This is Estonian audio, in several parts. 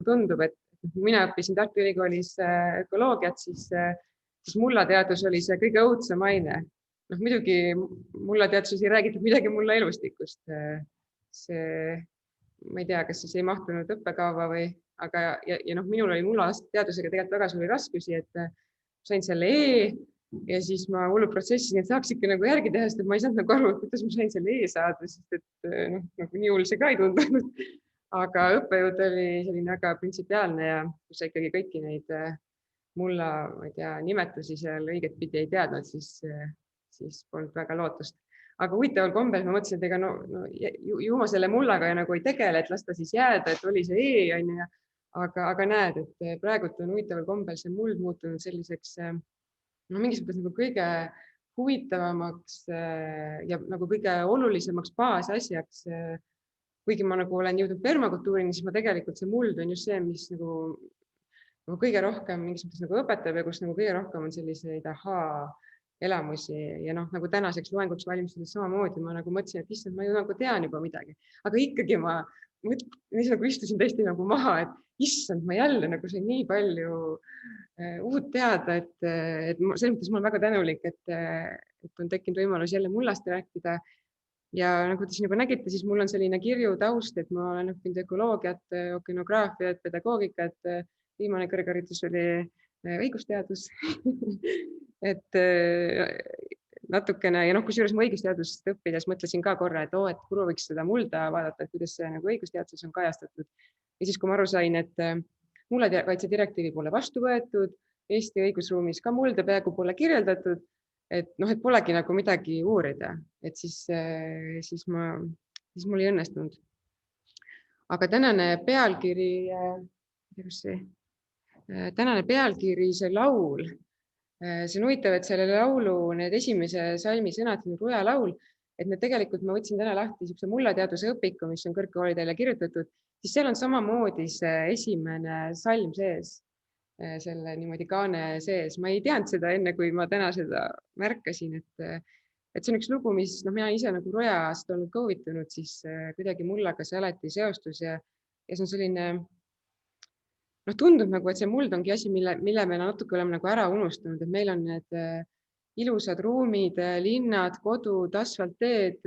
tundub, et mina õppisin Tartu Ülikoolis ökoloogiat, siis mullateadus oli see kõige õudsem aine. Muidugi mullateaduses ei räägitud midagi mulla elustikust. See, ma ei tea, kas siis ei mahtunud õppekava või, aga minul oli mulla teadusega tegelikult väga suuri raskusi, et sain selle ja siis ma hullu protsessisin, et saaks ikka nagu järgi teha, sest ma ei saanud nagu aru, kuidas ma sain selle saada, sest et nagu nii hull see ka ei tundunud. Aga õppejõud oli selline väga printsipiaalne ja kui sa ikkagi kõiki neid mulla, ma ei tea, nimetusi seal õiget pidi ei teadnud, siis polnud väga lootust. Aga huvitaval kombel ma mõtlesin, et ega ju ma selle mullaga nagu ei tegele, et las ta siis jääda, et oli see on ju. Aga näed, et praegult on huvitaval kombel see muld muutunud selliseks mingis mõttes nagu kõige huvitavamaks ja nagu kõige olulisemaks baasasjaks. Kuigi ma nagu olen jõudnud permakultuurini, siis ma tegelikult see muld on just see, mis nagu kõige rohkem mingis mõttes nagu õpetab ja kus nagu kõige rohkem on selliseid elamusi ja nagu tänaseks loenguks valmistudes samamoodi ma nagu mõtlesin, et issand, ma ju nagu tean juba midagi, aga ikkagi ma nagu istusin tõesti nagu maha, et issand, ma jälle nagu sain nii palju uut teada, et selles mõttes ma olen väga tänulik, et on tekkinud võimalus jälle mullast rääkida. Ja nagu te siin juba nägite, siis mul on selline kirju taust, et ma olen õppinud ökoloogiat, okeanograafiat, pedagoogikat, viimane kõrgharidus oli õigusteadus. Et natukene ja kusjuures ma õigusteadust õppides mõtlesin ka korra, et kuru võiks seda mulda vaadata, et kuidas see nagu õigusteaduses on kajastatud. Ja siis, kui ma aru sain, et mullakaitse direktiivi pole vastu võetud, Eesti õigusruumis ka mulda peaaegu pole kirjeldatud, et polegi nagu midagi uurida, et siis mul ei õnnestunud. Aga tänane pealkiri, see laul, see on huvitav, et selle laulu need esimese salmi sõnad on Ruja laul, et need tegelikult ma võtsin täna lahti niisuguse mullateaduse õpiku, mis on kõrgkoolidele kirjutatud, siis seal on samamoodi see esimene salm sees, selle niimoodi kaane sees. Ma ei teadnud seda enne, kui ma täna seda märkasin, et see on üks lugu, mis mina ise nagu Rojast olnud ka huvitunud, siis kuidagi mullaga see alati seostus ja see on selline, tundub nagu, et see muld ongi asi, mille me natuke oleme nagu ära unustanud, et meil on need ilusad ruumid, linnad, kodud, asfaltteed,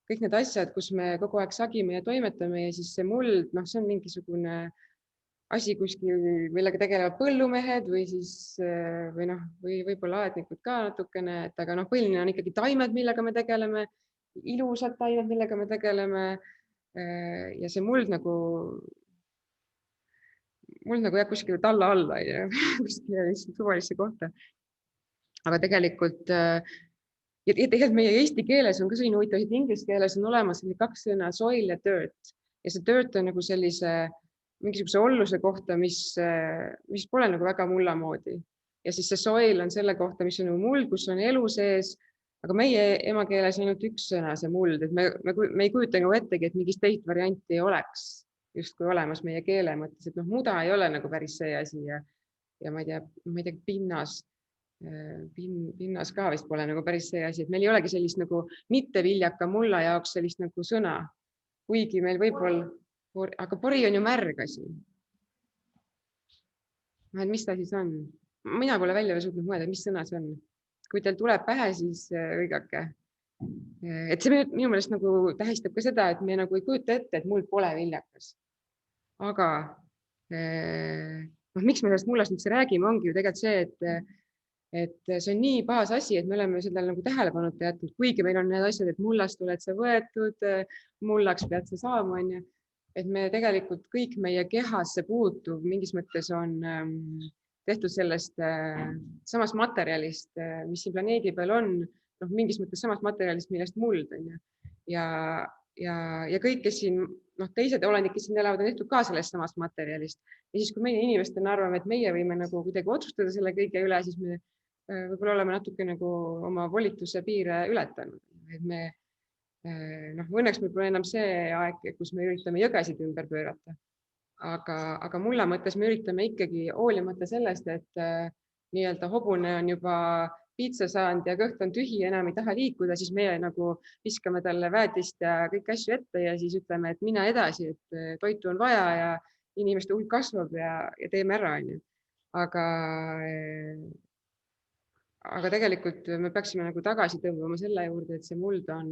kõik need asjad, kus me kogu aeg sagime ja toimetame ja siis see muld, see on mingisugune asi kuskil, millega tegelevad põllumehed või võib-olla aednikud ka natukene, aga põhiline on ikkagi taimed, millega me tegeleme, ilusad taimed, millega me tegeleme ja see muld nagu jääb kuskile talla alla, kuskile suvalisse kohta. Aga tegelikult meie eesti keeles on ka selline huvitav, et inglise keeles on olemas kaks sõna soil ja dirt ja see dirt on nagu sellise mingisuguse olluse kohta, mis pole nagu väga mulla moodi. Ja siis see soil on selle kohta, mis on nagu muld, kus on elu sees, aga meie emakeeles on ainult üks sõna, see muld, et me ei kujuta nagu ettegi, et mingist teist varianti ei oleks justkui olemas meie keele mõttes, et muda ei ole nagu päris see asi ja ma ei tea, pinnas ka vist pole nagu päris see asi, et meil ei olegi sellist nagu mitteviljaka mulla jaoks sellist nagu sõna, kuigi meil võib-olla aga pori on ju märg asi. Mis ta siis on? Mina pole välja suutnud mõelda, mis sõna see on. Kui teil tuleb pähe, siis õigake. Et see minu meelest nagu tähistab ka seda, et me nagu ei kujuta ette, et muld pole viljakas. Aga miks me sellest mullast üldse räägime, ongi ju tegelikult see, et see on nii baas asi, et me oleme seda nagu tähelepanuta jätnud, kuigi meil on need asjad, et mullast oled sa võetud, mullaks pead sa saama, on ju. Et me tegelikult kõik meie kehasse puutuv mingis mõttes on tehtud sellest samast materjalist, mis siin planeedi peal on, mingis mõttes samast materjalist, millest muld on. Ja kõik, kes siin, teised olendid, kes siin elavad, on tehtud ka sellest samast materjalist. Ja siis, kui meie inimestena arvame, et meie võime nagu kuidagi otsustada selle kõige üle, siis me võib-olla oleme natuke nagu oma volituse piire ületanud. Et me õnneks meil pole enam see aeg, kus me üritame jõgesid ümber pöörata. Aga mulla mõttes me üritame ikkagi hoolimata sellest, et nii-öelda hobune on juba piitsa saanud ja kõht on tühi, enam ei taha liikuda, siis meie nagu viskame talle väetist ja kõik asju ette ja siis ütleme, et mine edasi, et toitu on vaja ja inimeste hulk kasvab ja teeme ära, on ju. Aga tegelikult me peaksime nagu tagasi tõmbama selle juurde, et see muld on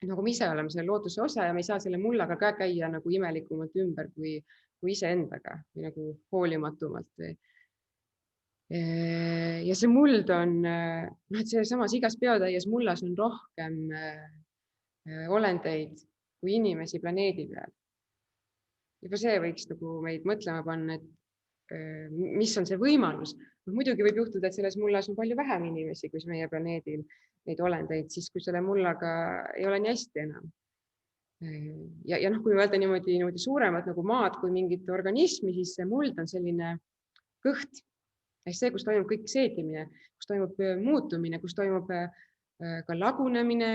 nagu me ise oleme selle looduse osa ja me ei saa selle mullaga ka käia nagu imelikumalt ümber kui iseendaga või nagu hoolimatumalt. Ja see muld on, et see samas igas biotäies mullas on rohkem olendeid kui inimesi planeedi peal. Juba see võiks nagu meid mõtlema panna, et mis on see võimalus. Muidugi võib juhtuda, et selles mullas on palju vähem inimesi, kui meie planeedil neid olendeid, siis kui selle mullaga ei ole nii hästi enam. Ja kui öelda niimoodi suuremat nagu maad kui mingit organismi, siis see muld on selline kõht. See, kus toimub kõik seedimine, kus toimub muutumine, kus toimub ka lagunemine,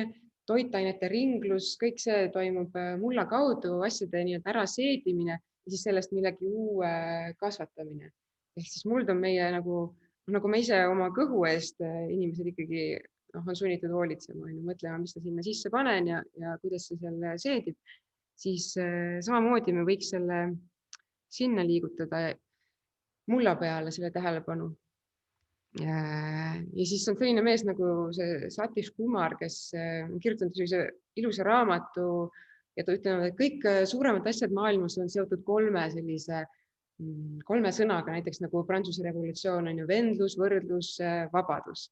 toitainete ringlus, kõik see toimub mulla kaudu, asjade ära seedimine ja siis sellest millegi uue kasvatamine. Ehk siis muld on meie nagu me ise oma kõhu eest inimesed ikkagi on sunnitud hoolitsema, mõtlema, mis ta sinna sisse panen ja kuidas see selle seedib, siis samamoodi me võiks selle sinna liigutada mulla peale selle tähelepanu. Ja siis on selline mees nagu see Satish Kumar, kes kirjutanud sellise ilusa raamatu ja ta ütleb, et kõik suuremad asjad maailmas on seotud kolme sõnaga, näiteks nagu Prantsuse revolutsioon on ju vendlus, võrdlus, vabadus.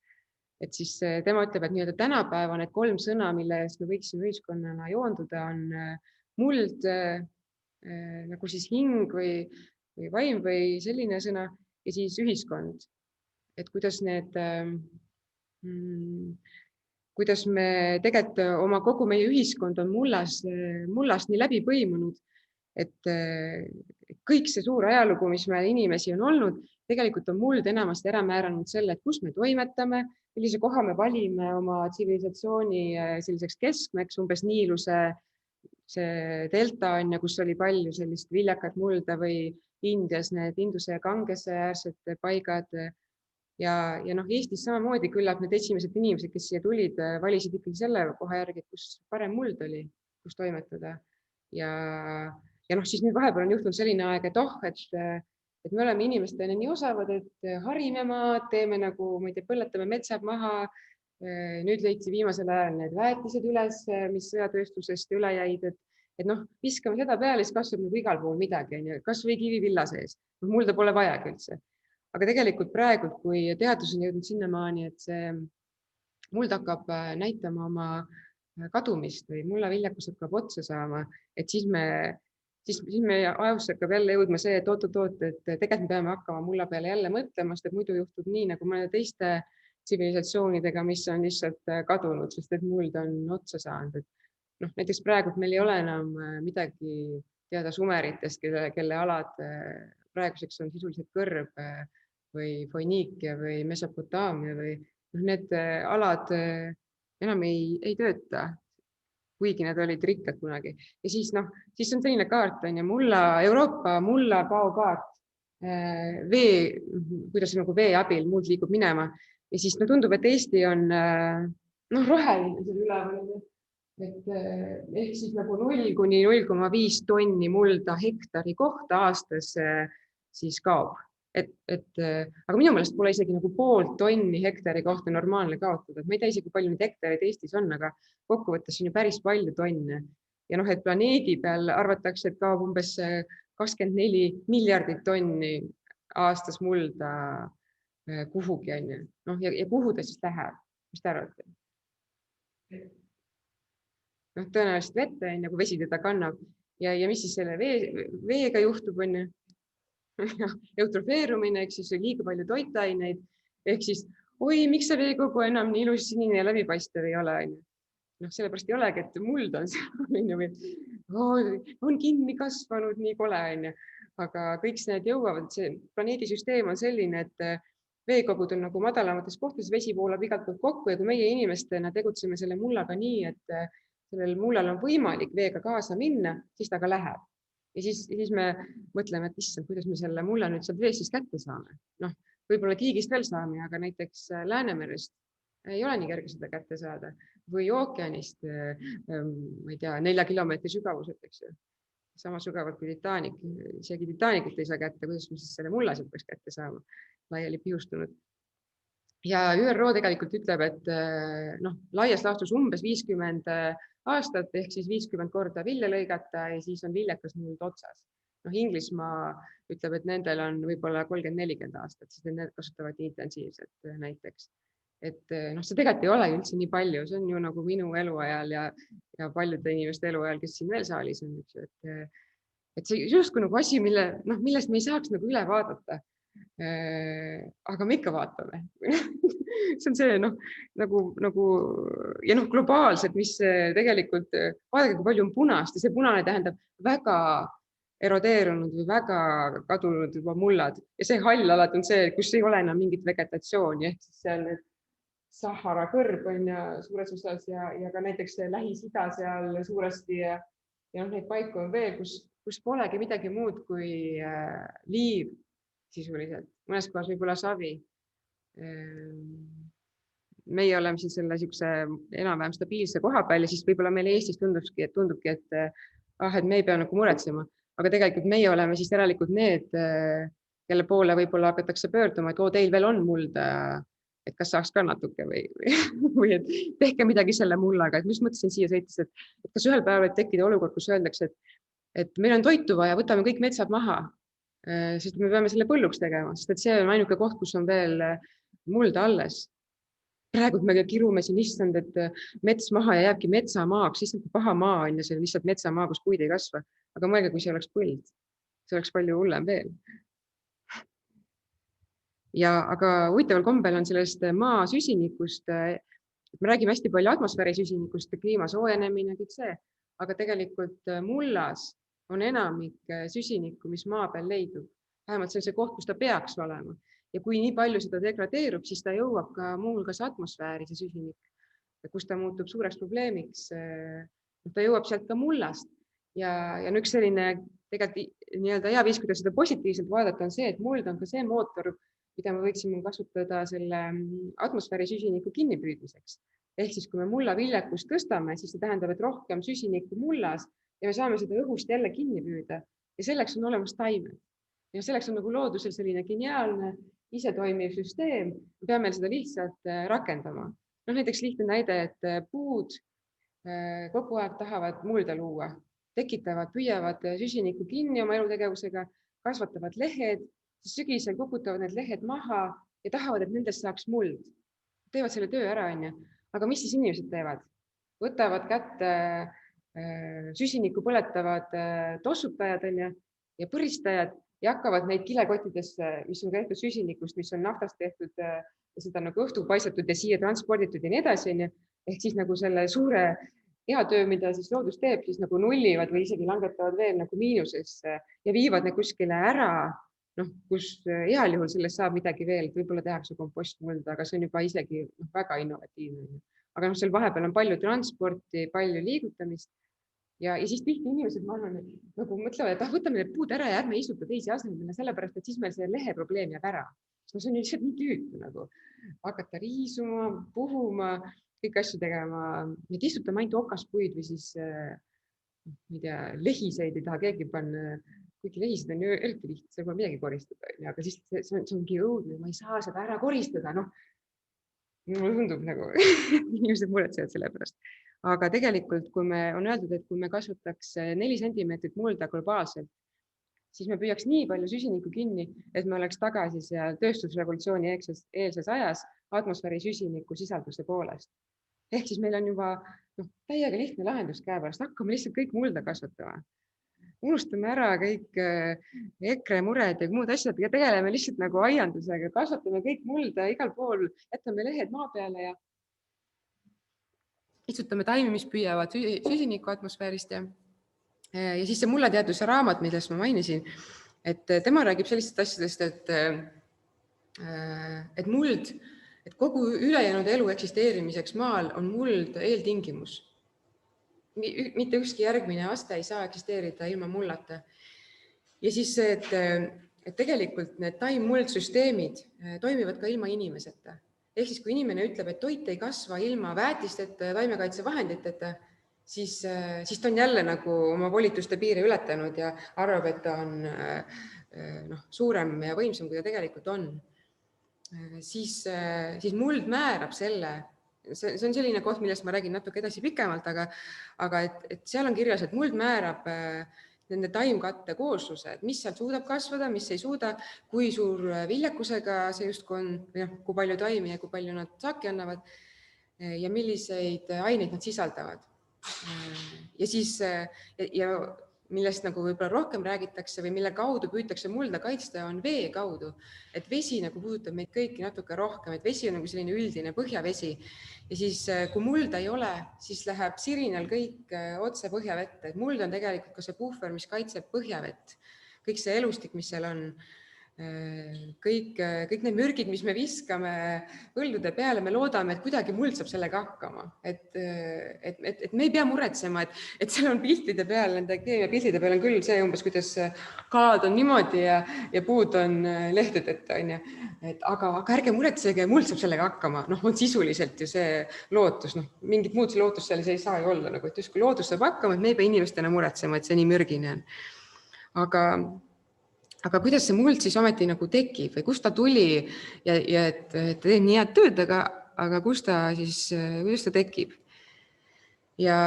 Et siis tema ütleb, et nii-öelda tänapäeva need kolm sõna, mille eest me võiksime ühiskonnana joonduda, on muld, nagu siis hing või vaim või selline sõna ja siis ühiskond. Et kuidas me tegelikult kogu meie ühiskond on mullast nii läbi põimunud, et kõik see suur ajalugu, mis meil inimesi on olnud, tegelikult on muld enamasti ära määranud selle, et kus me toimetame, millise koha me valime oma tsivilisatsiooni selliseks keskmeks, umbes Niiluse see delta on, kus oli palju sellist viljakat mulda või Indias need Induse ja Gangese äärsed paigad. Ja Eestis samamoodi küllap need esimesed inimesed, kes siia tulid, valisid ikkagi selle koha järgi, kus parem muld oli, kus toimetada. Ja siis nüüd vahepeal on juhtunud selline aeg, et me oleme inimestena nii osavad, et harime maad, teeme nagu, ma ei tea, põletame metsad maha. Nüüd leidsi viimasel ajal need väetised üles, mis sõjatööstusest üle jäid, et viskame seda peale, siis kasvab nagu igal pool midagi, kas või kivivilla sees. Mulda pole vajagi üldse. Aga tegelikult praegu, kui teadus on jõudnud sinnamaani, et see muld hakkab näitama oma kadumist või mullaviljakus hakkab otsa saama, et siis me ajusse hakkab jälle jõudma see, et oot-oot, et tegelikult me peame hakkama mulla peale jälle mõtlema, sest et muidu juhtub nii, nagu mõne teiste tsivilisatsioonidega, mis on lihtsalt kadunud, sest et muld on otsa saanud. Näiteks praegu meil ei ole enam midagi teada sumeritest, kelle alad praeguseks on sisuliselt kõrb või Foiniikia või Mesopotaamia või need alad enam ei tööta, kuigi need olid rikkad kunagi. Ja siis on selline kaart, Euroopa mulla kaokaart, kuidas nagu vee abil muld liigub minema. Ja siis tundub, et Eesti on roheline seal üleval. Ehk siis nagu 0 kuni 0,5 tonni mulda hektari kohta aastas siis kaob. Aga minu meelest pole isegi nagu 0,5 tonni hektari kohta normaalne kaotada. Ma ei tea isegi, palju neid hektareid Eestis on, aga kokkuvõttes on ju päris palju tonne. Ja et planeedi peal arvatakse, et kaob umbes 24 miljardit tonni aastas mulda kuhugi. Ja kuhu ta siis läheb? Mis te arvate? Tõenäoliselt vette, kui vesi teda kannab. Ja mis siis selle veega juhtub? Eutrofeerumine, ehk siis liiga palju toitaineid. Ehk siis, miks see veekogu enam nii ilus sinine ja läbipaistev ei ole? Sellepärast ei olegi, et muld on kinni kasvanud, nii kole. Aga kõik need jõuavad, see planeedisüsteem on selline, et veekogud on nagu madalamates kohtades, vesi voolab igalt poolt kokku ja kui meie inimestena tegutseme selle mullaga nii, et sellel mullal on võimalik veega kaasa minna, siis ta ka läheb. Ja siis me mõtleme, et issand, kuidas me selle mulla nüüd sealt veest siis kätte saame. Võib-olla Kiigist veel saame, aga näiteks Läänemerest ei ole nii kerge seda kätte saada. Või ookeanist, ma ei tea, 4 kilomeetri sügavuselt, eks ju. sama sügavalt kui Titanic, isegi Titanicit ei saa kätte, kuidas me siis selle mulla sealt peaks kätte saama, laiali piustunud. Ja ÜRO tegelikult ütleb, et laias laastus umbes 50 aastat ehk siis 50 korda vilja lõigata ja siis on viljakas muld otsas. Inglismaa ütleb, et nendel on võib-olla 30-40 aastat, sest need kasutavad nii intensiivselt näiteks. Et see tegelikult ei ole üldse nii palju, see on ju nagu minu eluajal ja paljude inimeste eluajal, kes siin veel saalis on, et see justkui nagu asi, millest me ei saaks nagu üle vaadata. Aga me ikka vaatame. See on see nagu ja globaalselt, mis tegelikult, vaadake, kui palju on punast ja see punane tähendab väga erodeerunud või väga kadunud juba mullad ja see hall alati on see, kus ei ole enam mingit vegetatsiooni, ehk siis seal Sahara kõrb on ja suures osas ja ka näiteks Lähis-Ida seal suuresti ja neid paiku on veel, kus polegi midagi muud kui liiv sisuliselt, mõnes kohas võib-olla savi. Meie oleme siis selle enam-vähem stabiilse koha peal ja siis võib-olla meil Eestis tundubki, et me ei pea nagu muretsema, aga tegelikult meie oleme siis järelikult need, kelle poole võib-olla hakatakse pöörduma, et teil veel on mulda, et kas saaks ka natuke või et tehke midagi selle mullaga, et mis mõtlesin siia sõitis, et kas ühel päeval võib tekkida olukord, kus öeldakse, et meil on toitu vaja, võtame kõik metsad maha, sest me peame selle põlluks tegema, sest et see on ainuke koht, kus on veel mulda alles. Praegu me kirume siin issand, et mets maha ja jääbki metsamaaks, issand kui paha maa on ja see on lihtsalt metsamaa, kus puid ei kasva, aga mõelge, kui see oleks põld, see oleks palju hullem veel. Aga huvitaval kombel on sellest maa süsinikust, me räägime hästi palju atmosfääri süsinikust, kliima soojenemine, kõik see, aga tegelikult mullas on enamik süsinikku, mis maa peal leidub. Vähemalt see on see koht, kus ta peaks olema. Ja kui nii palju seda degradeerub, siis ta jõuab ka muuhulgas atmosfääri, see süsinik, kus ta muutub suureks probleemiks. Ta jõuab sealt ka mullast. Ja üks selline tegelikult hea viis, kuidas seda positiivselt vaadata, on see, et muld on ka see mootor, mida me võiksime kasutada selle atmosfääri süsiniku kinnipüüdmiseks. Ehk siis, kui me mulla viljakust tõstame, siis see tähendab, et rohkem süsinikku mullas ja me saame seda õhust jälle kinni püüda ja selleks on olemas taimed. Ja selleks on nagu loodusel selline geniaalne, isetoimiv süsteem, me peame seda lihtsalt rakendama. Näiteks lihtne näide, et puud kogu aeg tahavad mulda luua, tekitavad, püüavad süsinikku kinni oma elutegevusega, kasvatavad lehed, siis sügisel kukutavad need lehed maha ja tahavad, et nendest saaks muld. Teevad selle töö ära, aga mis siis inimesed teevad? Võtavad kätte süsinikku põletavad tossutajad ja põristajad ja hakkavad neid kilekottidesse, mis on tehtud süsinikust, mis on naftast tehtud ja seda nagu õhtu paisatud ja siia transporditud ja nii edasi. Ehk siis nagu selle suure hea töö, mida siis loodus teeb, siis nagu nullivad või isegi langetavad veel nagu miinusesse ja viivad need kuskile ära, kus heal juhul sellest saab midagi veel, võib-olla tehakse kompostmulda, aga see on juba isegi väga innovatiivne. Aga seal vahepeal on palju transporti, palju liigutamist ja siis tihti inimesed, ma arvan, nagu mõtlevad, et võtame need puud ära ja ärme istuta teisi asemele, sellepärast, et siis meil see lehe probleem jääb ära. See on lihtsalt nii tüütu nagu hakata riisuma, puhuma, kõik asju tegema, et istutame ainult okaspuid või siis, ma ei tea, lehiseid ei taha keegi panna, kuigi lehised on ju eriti lihtne, seal pole midagi koristada, aga siis see ongi õudne, ma ei saa seda ära koristada, mulle tundub nagu inimesed muretsevad selle pärast. Aga tegelikult, kui me on öeldud, et kui me kasvataks 4 sentimeetrit mulda globaalselt, siis me püüaks nii palju süsinikku kinni, et me oleks tagasi seal tööstusrevolutsiooni eelses ajas atmosfääri süsiniku sisalduse poolest. Ehk siis meil on juba täiega lihtne lahendus käepärast, hakkame lihtsalt kõik mulda kasvatama. Unustame ära kõik EKRE mured ja muud asjad ja tegeleme lihtsalt nagu aiandusega, kasvatame kõik mulda igal pool, jätame lehed maa peale ja istutame taimi, mis püüavad süsinikku atmosfäärist ja siis see mullateaduse raamat, millest ma mainisin, et tema räägib sellistest asjadest, et muld, et kogu ülejäänud elu eksisteerimiseks maal on muld eeltingimus. Mitte ükski järgmine aste ei saa eksisteerida ilma mullata. Ja siis see, et tegelikult need taim-muldsüsteemid toimivad ka ilma inimeseta. Ehk siis, kui inimene ütleb, et toit ei kasva ilma väetisteta ja taimekaitsevahenditeta, siis ta on jälle nagu oma volituste piire ületanud ja arvab, et ta on suurem ja võimsam, kui ta tegelikult on. Siis muld määrab selle, see on selline koht, millest ma räägin natuke edasi pikemalt, aga et seal on kirjas, et muld määrab nende taimkatte koosluse, et mis sealt suudab kasvada, mis ei suuda, kui suur viljakusega see justkui on, kui palju taimi ja kui palju nad saaki annavad ja milliseid aineid nad sisaldavad. Ja siis, ja millest nagu võib-olla rohkem räägitakse või mille kaudu püütakse mulda kaitsta, on vee kaudu. Et vesi nagu puudutab meid kõiki natuke rohkem, et vesi on nagu selline üldine põhjavesi. Ja siis, kui mulda ei ole, siis läheb sirinal kõik otse põhjavette. Et muld on tegelikult ka see puhver, mis kaitseb põhjavett. Kõik see elustik, mis seal on, kõik need mürgid, mis me viskame põldude peale, me loodame, et kuidagi muld saab sellega hakkama. Et me ei pea muretsema, et seal on piltide peal, nende keemiapiltide peal on küll see umbes, kuidas kalad on niimoodi ja puud on lehtedeta, on ju. Aga ärge muretsege, muld saab sellega hakkama. On sisuliselt ju see lootus, mingit muud see lootus seal ei saa ju olla, nagu et justkui loodus saab hakkama, et me ei pea inimestena muretsema, et see nii mürgine on. Aga kuidas see muld siis ometi nagu tekib või kust ta tuli ja et teeb nii head tööd, aga kuidas ta tekib? Ja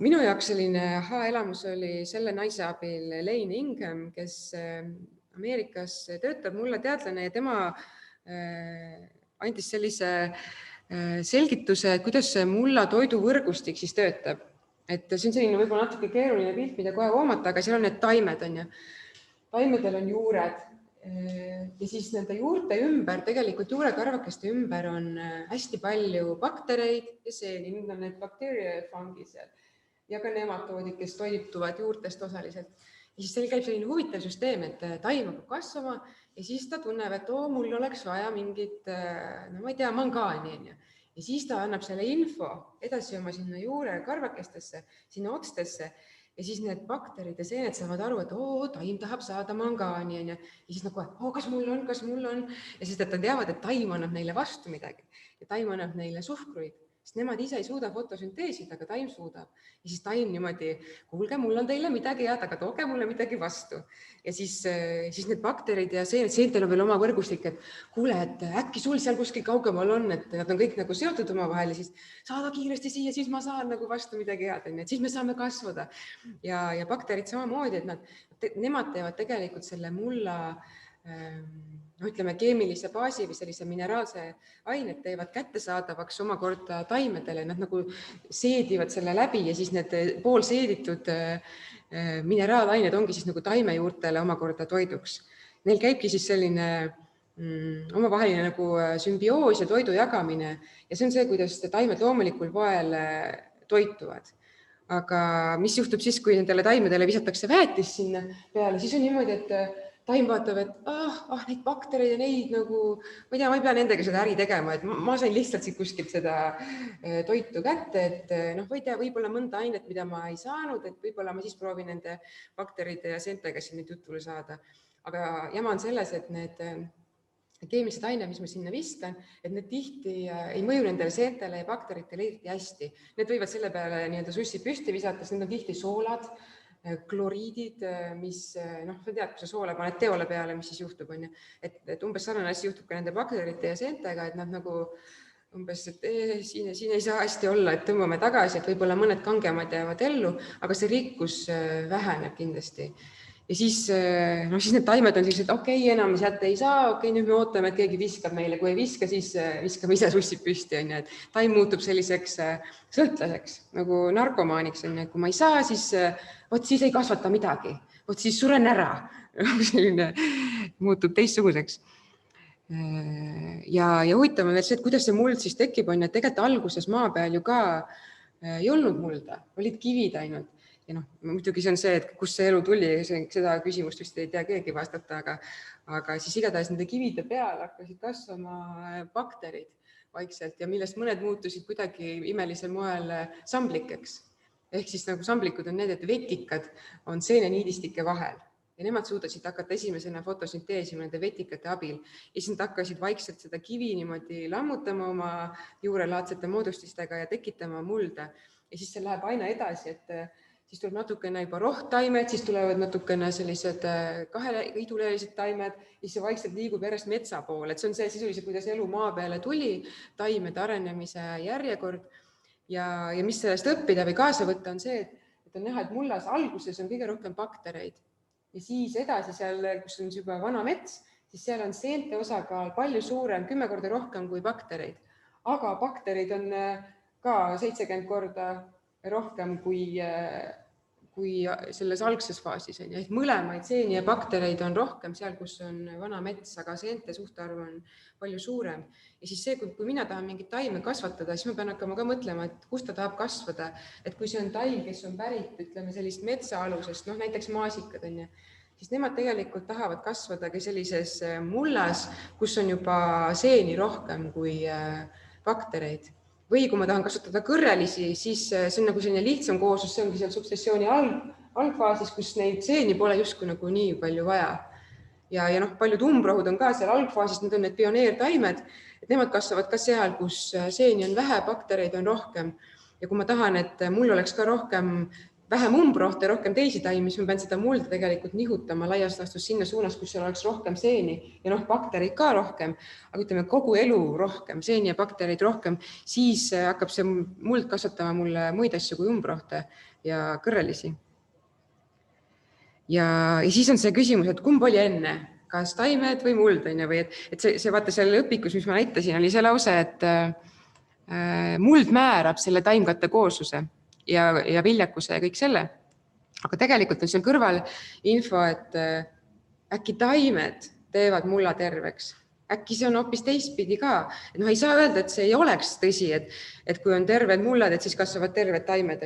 minu jaoks selline aha-elamus oli selle naise abil Lane Ingham, kes Ameerikas töötab mulla teadlane ja tema andis sellise selgituse, kuidas see mulla toiduvõrgustik siis töötab. Et see on selline võib-olla natuke keeruline pilt, mida kohe hoomata, aga seal on need taimed, on ju. Taimedel on juured ja siis nende juurte ümber, tegelikult juurekarvakeste ümber on hästi palju baktereid ja seeni, nüüd on need bakteeriafangi seal ja ka nematoodid, kes toituvad juurtest osaliselt. Ja siis seal käib selline huvitav süsteem, et taim hakkab kasvama ja siis ta tunneb, et mul oleks vaja mingit, ma ei tea, mangaani. Ja siis ta annab selle info edasi oma sinna juurekarvakestesse, sinna otstesse. Ja siis need bakterid ja seened saavad aru, et taim tahab saada mangaani. Ja siis nagu, kas mul on. Ja siis nad teavad, et taim annab neile vastu midagi. Ja taim annab neile suhkruid, sest nemad ise ei suuda fotosünteesida, aga taim suudab. Ja siis taim niimoodi, kuulge, mul on teile midagi head, aga tooge mulle midagi vastu. Ja siis need bakterid ja seentel on veel oma võrgustik, et kuule, et äkki sul seal kuskil kaugemal on, et nad on kõik nagu seotud omavahel ja siis saada kiiresti siia, siis ma saan nagu vastu midagi head, et siis me saame kasvada. Ja bakterid samamoodi, et nemad teevad tegelikult selle mulla ütleme, keemilise baasi või sellise mineraalse ainet teevad kättesaadavaks omakorda taimedele, nad nagu seedivad selle läbi ja siis need poolseeditud mineraalained ongi siis nagu taimejuurtele omakorda toiduks. Neil käibki siis selline omavaheline nagu sümbioos ja toidu jagamine ja see on see, kuidas taimed loomulikul poel toituvad. Aga mis juhtub siis, kui nendele taimedele visatakse väetist sinna peale, siis on niimoodi, et taim vaatab, et neid baktereid ja neid nagu, ma ei tea, ma ei pea nendega seda äri tegema, et ma sain lihtsalt siit kuskilt seda toitu kätte, et ma ei tea, võib-olla mõnda ainet, mida ma ei saanud, et võib-olla ma siis proovin nende bakteride ja seentega siin nüüd jutule saada. Aga jama on selles, et need keemilised ained, mis ma sinna viskan, et need tihti ei mõju nendele seentele ja bakteritele hästi. Need võivad selle peale nii-öelda sussi püsti visates, need on tihti soolad, kloriidid, mis, sa tead, kui sa soola paned teole peale, mis siis juhtub, on ju. Et umbes sarnane asi juhtub ka nende bakterite ja seentega, et nad nagu umbes, et siin ei saa hästi olla, et tõmbame tagasi, et võib-olla mõned kangemad jäävad ellu, aga see rikkus väheneb kindlasti. Ja siis need taimed on sellised, okei, enam sealt ei saa, okei, nüüd me ootame, et keegi viskab meile, kui ei viska, siis viskame ise sussid püsti, on ju, et taim muutub selliseks sõltlaseks, nagu narkomaaniks, on ju, et kui ma ei saa, siis siis ei kasvata midagi, siis suren ära, selline muutub teistsuguseks. Ja huvitav on veel see, et kuidas see muld siis tekib, on ju, et tegelikult alguses maa peal ju ka ei olnud mulda, olid kivid ainult. Ja muidugi see on see, et kust see elu tuli, seda küsimust vist ei tea keegi vastata, aga siis igatahes nende kivide peal hakkasid kasvama bakterid vaikselt ja millest mõned muutusid kuidagi imelisel moel samblikeks. Ehk siis nagu samblikud on need, et vetikad on seeneniidistike vahel ja nemad suudasid hakata esimesena fotosünteesima nende vetikate abil. Ja siis nad hakkasid vaikselt seda kivi niimoodi lammutama oma juurelaadsete moodustistega ja tekitama mulda. ja siis see läheb aina edasi, et siis tuleb natukene juba rohttaimed, siis tulevad natukene sellised idulehalised taimed ja siis see vaikselt liigub järjest metsa poole. Et see on see sisuliselt, kuidas elu maa peale tuli, taimede arenemise järjekord ja mis sellest õppida või kaasa võtta on see, et on näha, et mullas alguses on kõige rohkem baktereid ja siis edasi seal, kus on juba vana mets, siis seal on seente osakaal palju suurem, 10 korda rohkem kui baktereid. Aga baktereid on ka 70 korda rohkem kui selles algses faasis. Ehk mõlemaid seeni ja baktereid on rohkem seal, kus on vana mets, aga seente suhtarv on palju suurem. Ja siis see, kui mina tahan mingit taime kasvatada, siis ma pean hakkama ka mõtlema, et kus ta tahab kasvada. Et kui see on taim, kes on pärit, ütleme, sellist metsaalusest, näiteks maasikad, siis nemad tegelikult tahavad kasvadagi sellises mullas, kus on juba seeni rohkem kui baktereid. Või kui ma tahan kasutada kõrrelisi, siis see on nagu selline lihtsam kooslus, see ongi seal suksessiooni algfaasis, kus neid seeni pole justkui nagu nii palju vaja. Ja paljud umbrohud on ka seal algfaasis, need on need pioneertaimed, et nemad kasvavad ka seal, kus seeni on vähe, baktereid on rohkem. Ja kui ma tahan, et mul oleks ka vähem umbrohte, rohkem teisi taimi, siis ma pean seda mulda tegelikult nihutama laias laastus sinna suunas, kus seal oleks rohkem seeni ja baktereid ka rohkem, aga ütleme kogu elu rohkem, seeni ja baktereid rohkem, siis hakkab see muld kasvatama mulle muid asju kui umbrohte ja kõrrelisi. Ja siis on see küsimus, et kumb oli enne, kas taimed või muld, või et see vaata selle õpikus, mis ma näitasin, oli see lause, et muld määrab selle taimkatte koosluse ja viljakuse ja kõik selle. Aga tegelikult on seal kõrval info, et äkki taimed teevad mulla terveks. Äkki see on hoopis teistpidi ka. Et ei saa öelda, et see ei oleks tõsi, et kui on terved mullad, et siis kasvavad terved taimed.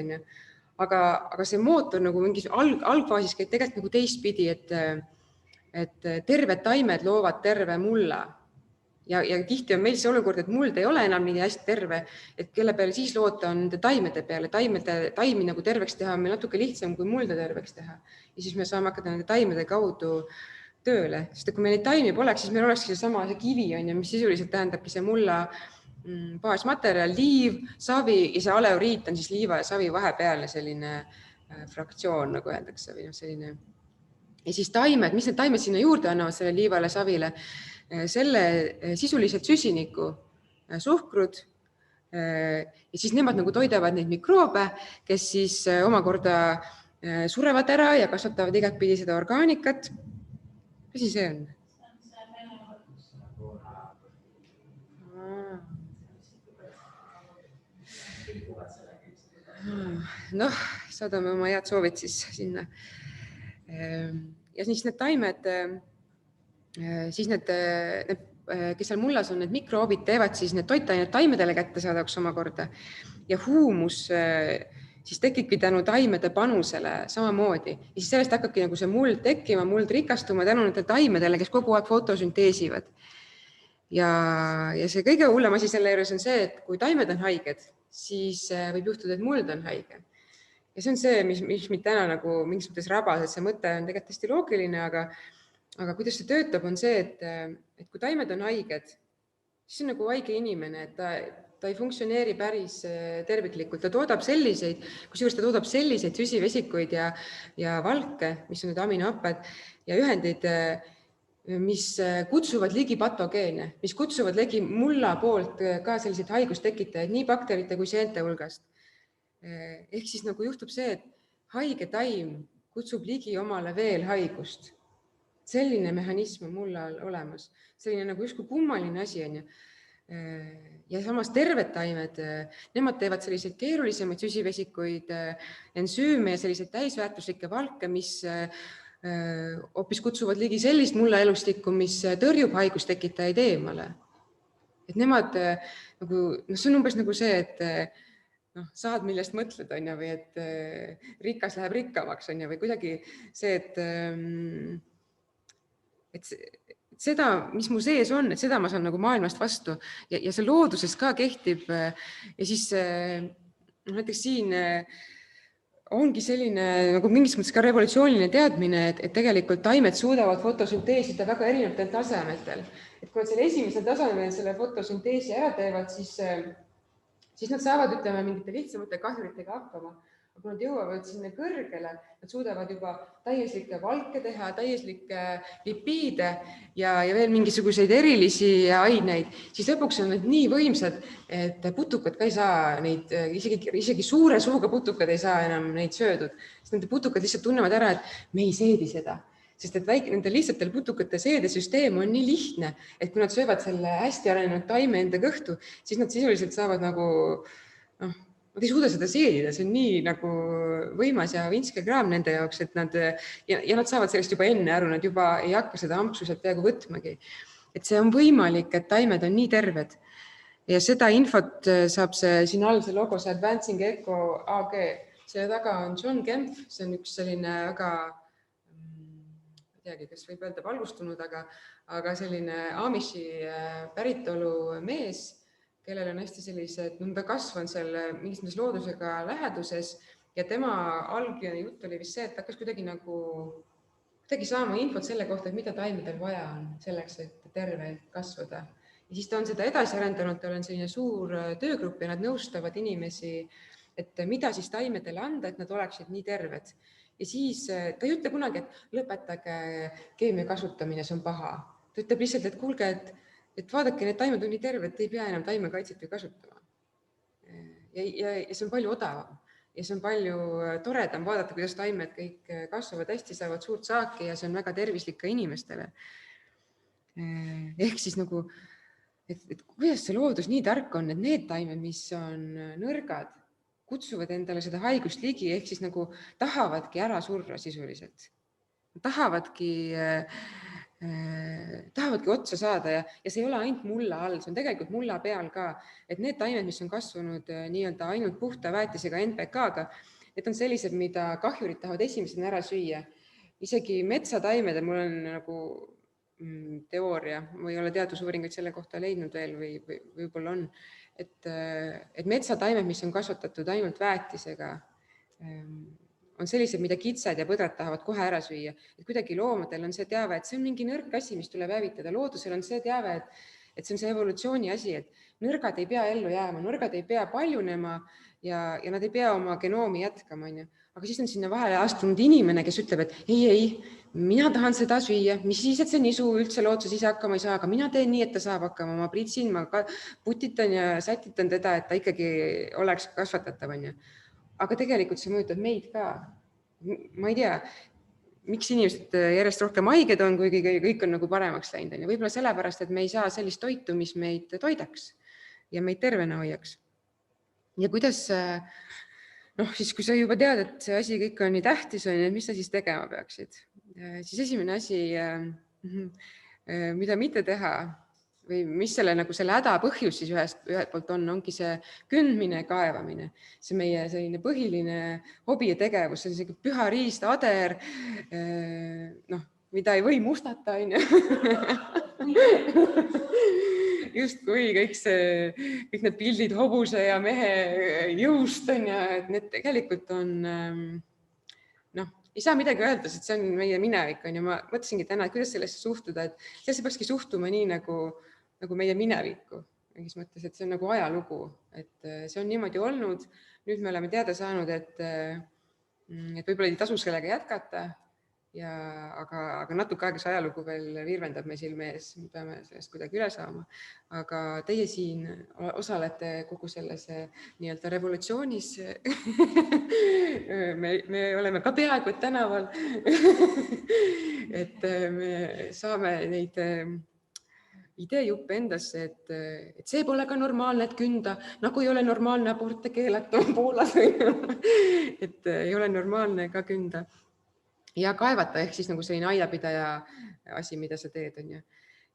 Aga see mootor nagu mingis algfaasis käib tegelikult nagu teistpidi, et terved taimed loovad terve mulla. Ja tihti on meil see olukord, et muld ei ole enam nii hästi terve, et kelle peale siis loota on nende taimede peale. Taimi nagu terveks teha on meil natuke lihtsam kui mulda terveks teha. Ja siis me saame hakata nende taimede kaudu tööle. Sest kui meil neid taimi poleks, siis meil oleks see kivi, mis sisuliselt tähendabki see mulla baasmaterjal, liiv, savi ja see aleuriit on siis liiva ja savi vahepealne selline fraktsioon, nagu öeldakse. Või selline. Ja siis taimed, mis need taimed sinna juurde annavad selle liivale, savile? Selle sisuliselt süsiniku, suhkrud ja siis nemad nagu toidavad neid mikroobe, kes siis omakorda surevad ära ja kasvatavad igatpidi seda orgaanikat. Mis see on? Saadame oma head soovid siis sinna. Ja siis need taimed, siis need, kes seal mullas on, need mikroobid teevad siis need toitained taimedele kättesaadavaks omakorda ja huumus siis tekibki tänu taimede panusele samamoodi. Ja siis sellest hakkabki nagu see muld tekkima, muld rikastuma tänu nendele taimedele, kes kogu aeg fotosünteesivad. Ja see kõige hullem asi selle juures on see, et kui taimed on haiged, siis võib juhtuda, et muld on haige. Ja see on see, mis mind täna nagu mingis mõttes rabas, et see mõte on tegelikult hästi loogiline, aga kuidas see töötab, on see, et kui taimed on haiged, siis on nagu haige inimene, et ta ei funktsioneeri päris terviklikult. Ta toodab selliseid süsivesikuid ja valke, mis on need aminohapped ja ühendid, mis kutsuvad ligi patogeene, mis kutsuvad ligi mulla poolt ka selliseid haigustekitajaid nii bakterite kui seente hulgast. Ehk siis nagu juhtub see, et haige taim kutsub ligi omale veel haigust. Selline mehhanism on mullal olemas. Selline nagu justkui kummaline asi on. Ja samas terved taimed, nemad teevad selliseid keerulisemaid süsivesikuid, ensüüme ja selliseid täisväärtuslikke valke, mis hoopis kutsuvad ligi sellist mullaelustikku, mis tõrjub haigustekitajaid eemale. Et nemad, see on umbes nagu see, et saad, millest mõtled, või et rikas läheb rikkamaks, või kuidagi see, et seda, mis mu sees on, et seda ma saan nagu maailmast vastu ja see looduses ka kehtib. Ja siis näiteks siin ongi selline nagu mingis mõttes ka revolutsiooniline teadmine, et tegelikult taimed suudavad fotosünteesida väga erinevatel tasemetel. Et kui nad selle esimesel tasemel selle fotosünteesi ära teevad, siis siis nad saavad, ütleme, mingite lihtsamate kahjuritega hakkama. Aga kui nad jõuavad sinna kõrgele, nad suudavad juba täieslikke valke teha, täieslikke lipiide ja veel mingisuguseid erilisi aineid, siis lõpuks on need nii võimsad, et putukad ka ei saa neid, isegi suure suuga putukad ei saa enam neid söödud. Sest nende putukad lihtsalt tunnevad ära, et me ei seedi seda. Sest et nende lihtsatel putukate seedesüsteem on nii lihtne, et kui nad söövad selle hästi arenenud taime enda kõhtu, siis nad sisuliselt saavad nagu, nad ei suuda seda seedida, see on nii nagu võimas ja vinske kraam nende jaoks, et nad, ja nad saavad sellest juba enne aru, nad juba ei hakka seda ampsu sealt peaaegu võtmagi. Et see on võimalik, et taimed on nii terved. Ja seda infot saab siin all see logo, see Advancing Eco AG. Selle taga on John Kempf, see on üks selline väga, ei teagi, kas võib öelda valgustunud, aga selline Amishi päritolu mees, kellel on hästi sellised, ta kasvanud seal mingis loodusega läheduses ja tema algne jutt oli vist see, et hakkas kuidagi saama infot selle kohta, et mida taimedel vaja on selleks, et tervelt kasvada. Ja siis ta on seda edasi arendanud, tal on selline suur töögrupp ja nad nõustavad inimesi, et mida siis taimedele anda, et nad oleksid nii terved. Ja siis ta ei ütle kunagi, et lõpetage keemia kasutamine, see on paha. Ta ütleb lihtsalt, et kuulge, et vaadake, need taimed on nii terved, ei pea enam taimekaitset ju kasutama. Ja see on palju odavam ja see on palju toredam vaadata, kuidas taimed kõik kasvavad hästi, saavad suurt saaki ja see on väga tervislik ka inimestele. Ehk siis nagu, et kuidas see loodus nii tark on, et need taimed, mis on nõrgad, kutsuvad endale seda haigust ligi, ehk siis nagu tahavadki ära surra sisuliselt. Tahavadki otsa saada ja see ei ole ainult mulla all, see on tegelikult mulla peal ka, et need taimed, mis on kasvanud nii-öelda ainult puhta väetisega NPK-ga, need on sellised, mida kahjurid tahavad esimesena ära süüa. Isegi metsataimed, mul on nagu teooria, ma ei ole teadusuuringuid selle kohta leidnud veel või võib-olla on, et metsataimed, mis on kasvatatud ainult väetisega, on sellised, mida kitsed ja põdrad tahavad kohe ära süüa. Et kuidagi loomadel on see teave, et see on mingi nõrk asi, mis tuleb hävitada. Loodusel on see teave, et see on see evolutsiooni asi, et nõrgad ei pea ellu jääma, nõrgad ei pea paljunema ja nad ei pea oma genoomi jätkama. Aga siis on sinna vahele astunud inimene, kes ütleb, et ei, mina tahan seda süüa, mis siis, et see nisu üldse loodses ise hakkama ei saa, aga mina teen nii, et ta saab hakkama. Ma pritsin, ma putitan ja sätitan teda, et ta ikkagi oleks kasvatatav. Aga tegelikult see mõjutab meid ka. Ma ei tea, miks inimesed järjest rohkem haiged on, kuigi kõik on nagu paremaks läinud. Võib-olla sellepärast, et me ei saa sellist toitu, mis meid toidaks ja meid tervena hoiaks. Ja kuidas, siis kui sa juba tead, et see asi kõik on nii tähtis, mis sa siis tegema peaksid? Siis esimene asi, mida mitte teha, või mis selle häda põhjus siis ühelt poolt ongi see kündmine, kaevamine. See meie selline põhiline hobi ja tegevus, see on püha riist, ader, mida ei või mustata, justkui kõik need pildid hobuse ja mehe jõust, et need tegelikult on, ei saa midagi öelda, sest see on meie minevik. Ma mõtlesingi täna, et kuidas sellesse suhtuda, et sellesse peakski suhtuma nii nagu meie minevikku. Mingis mõttes, et see on nagu ajalugu, et see on niimoodi olnud. Nüüd me oleme teada saanud, et võib-olla ei tasu sellega jätkata, aga natuke aega see ajalugu veel virvendab me silme ees, me peame sellest kuidagi üle saama. Aga teie siin osalete kogu selles nii-öelda revolutsioonis. Me oleme ka peaaegu tänaval, et me saame neid ideejuppe endasse, et see pole ka normaalne, et künda, nagu ei ole normaalne aborte keelata Poolas, et ei ole normaalne ka künda. Ja kaevata ehk siis nagu selline aiapidaja asi, mida sa teed.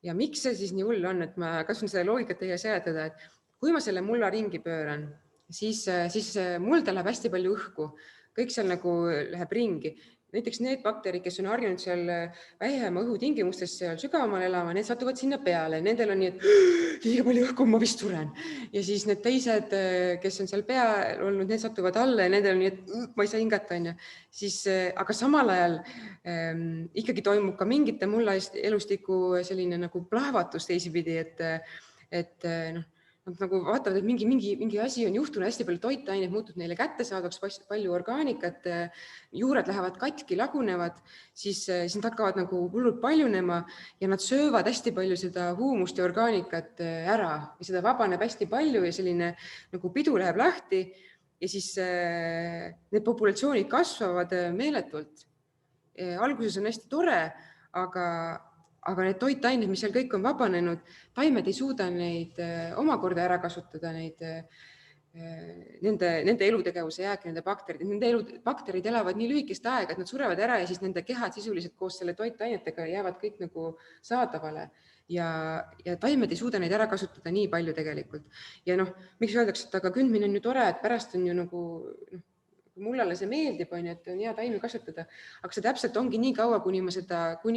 Ja miks see siis nii hull on, et ma katsun selle loogikat teie seletada, et kui ma selle mulla ringi pööran, siis mulda läheb hästi palju õhku, kõik seal nagu läheb ringi. Näiteks need bakterid, kes on harjunud seal vähema õhutingimustes seal sügavamal elama, need satuvad sinna peale, nendel on nii, et liiga palju õhku, ma vist suren. Ja siis need teised, kes on seal peal olnud, need satuvad alla ja nendel on nii, et ma ei saa hingata. Aga samal ajal ikkagi toimub ka mingite mulla elustiku selline nagu plahvatus teisipidi, et nad nagu vaatavad, et mingi asi on juhtunud, hästi palju toitaineid muutub neile kättesaadavaks, palju orgaanikat, juured lähevad katki, lagunevad, siis nad hakkavad nagu hullult paljunema ja nad söövad hästi palju seda huumust ja orgaanikat ära ja seda vabaneb hästi palju ja selline nagu pidu läheb lahti ja siis need populatsioonid kasvavad meeletult. Alguses on hästi tore, aga need toitained, mis seal kõik on vabanenud, taimed ei suuda neid omakorda ära kasutada, nende elutegevuse jääki, nende bakterid elavad nii lühikest aega, et nad surevad ära ja siis nende kehad sisuliselt koos selle toitainetega jäävad kõik nagu saadavale ja taimed ei suuda neid ära kasutada nii palju tegelikult. Ja miks öeldakse, et aga kündmine on ju tore, et pärast on ju nagu mullale see meeldib, et on hea taimi kasutada, aga see täpselt ongi nii kaua, kuni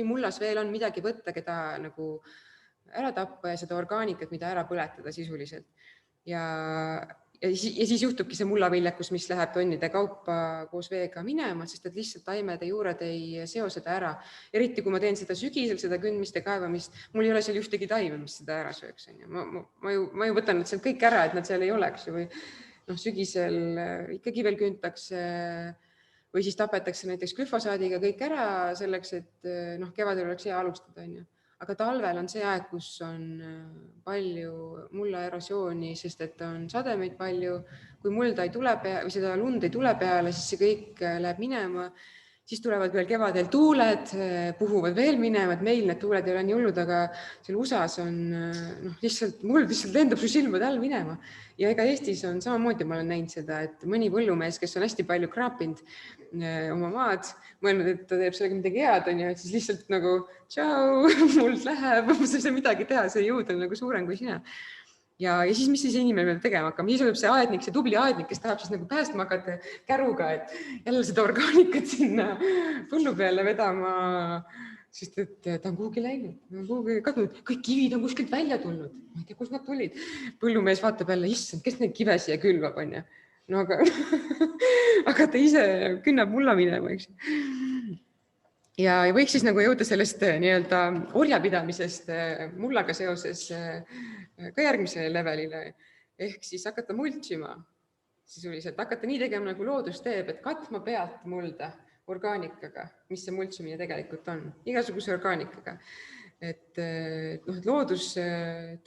mullas veel on midagi võtta, keda nagu ära tappa ja seda orgaanikat, mida ära põletada sisuliselt. Ja siis juhtubki see mullaviljakus, mis läheb tonnide kaupa koos veega minema, sest et lihtsalt taimed ja juured ei seo seda ära. Eriti kui ma teen seda sügisel, seda kündmist ja kaevamist, mul ei ole seal ühtegi taime, mis seda ära sööks. Ma ju võtan nad seal kõik ära, et nad seal ei oleks või sügisel ikkagi veel küüntakse või siis tapetakse näiteks glüfosaadiga kõik ära selleks, et kevadel oleks hea alustada. Aga talvel on see aeg, kus on palju mulla erosiooni, sest et on sademeid palju. Kui mulda ei tule või seda lund ei tule peale, siis see kõik läheb minema. Siis tulevad veel kevadel tuuled, puhuvad veel minema, et meil need tuuled ei ole nii hullud, aga seal USA-s on muld lihtsalt lendab su silmade all minema. Ja ega Eestis on samamoodi, ma olen näinud seda, et mõni põllumees, kes on hästi palju kraapinud oma maad, mõelnud, et ta teeb sellega midagi head, et siis lihtsalt nagu tšau, muld läheb, sa ei saa midagi teha, see jõud on nagu suurem kui sina. Ja siis, mis siis inimene peab tegema hakkama? Siis tuleb see aednik, see tubli aednik, kes tahab siis nagu päästma hakata käruga, et jälle seda orgaanikat sinna põllu peale vedama, sest et ta on kuhugi läinud, kuhugi kadunud. Kõik kivid on kuskilt välja tulnud. Ma ei tea, kus nad tulid. Põllumees vaatab jälle, issand, kes neid kive siia külvab, on ja? No aga ta ise künnab mulla minema, eks. Ja võiks siis nagu jõuda sellest nii-öelda orjapidamisest mullaga seoses ka järgmisele levelile, ehk siis hakata multsima sisuliselt, hakata nii tegema, nagu loodus teeb, et katma pealt mulda orgaanikaga, mis see multsimine tegelikult on, igasuguse orgaanikaga. Et loodus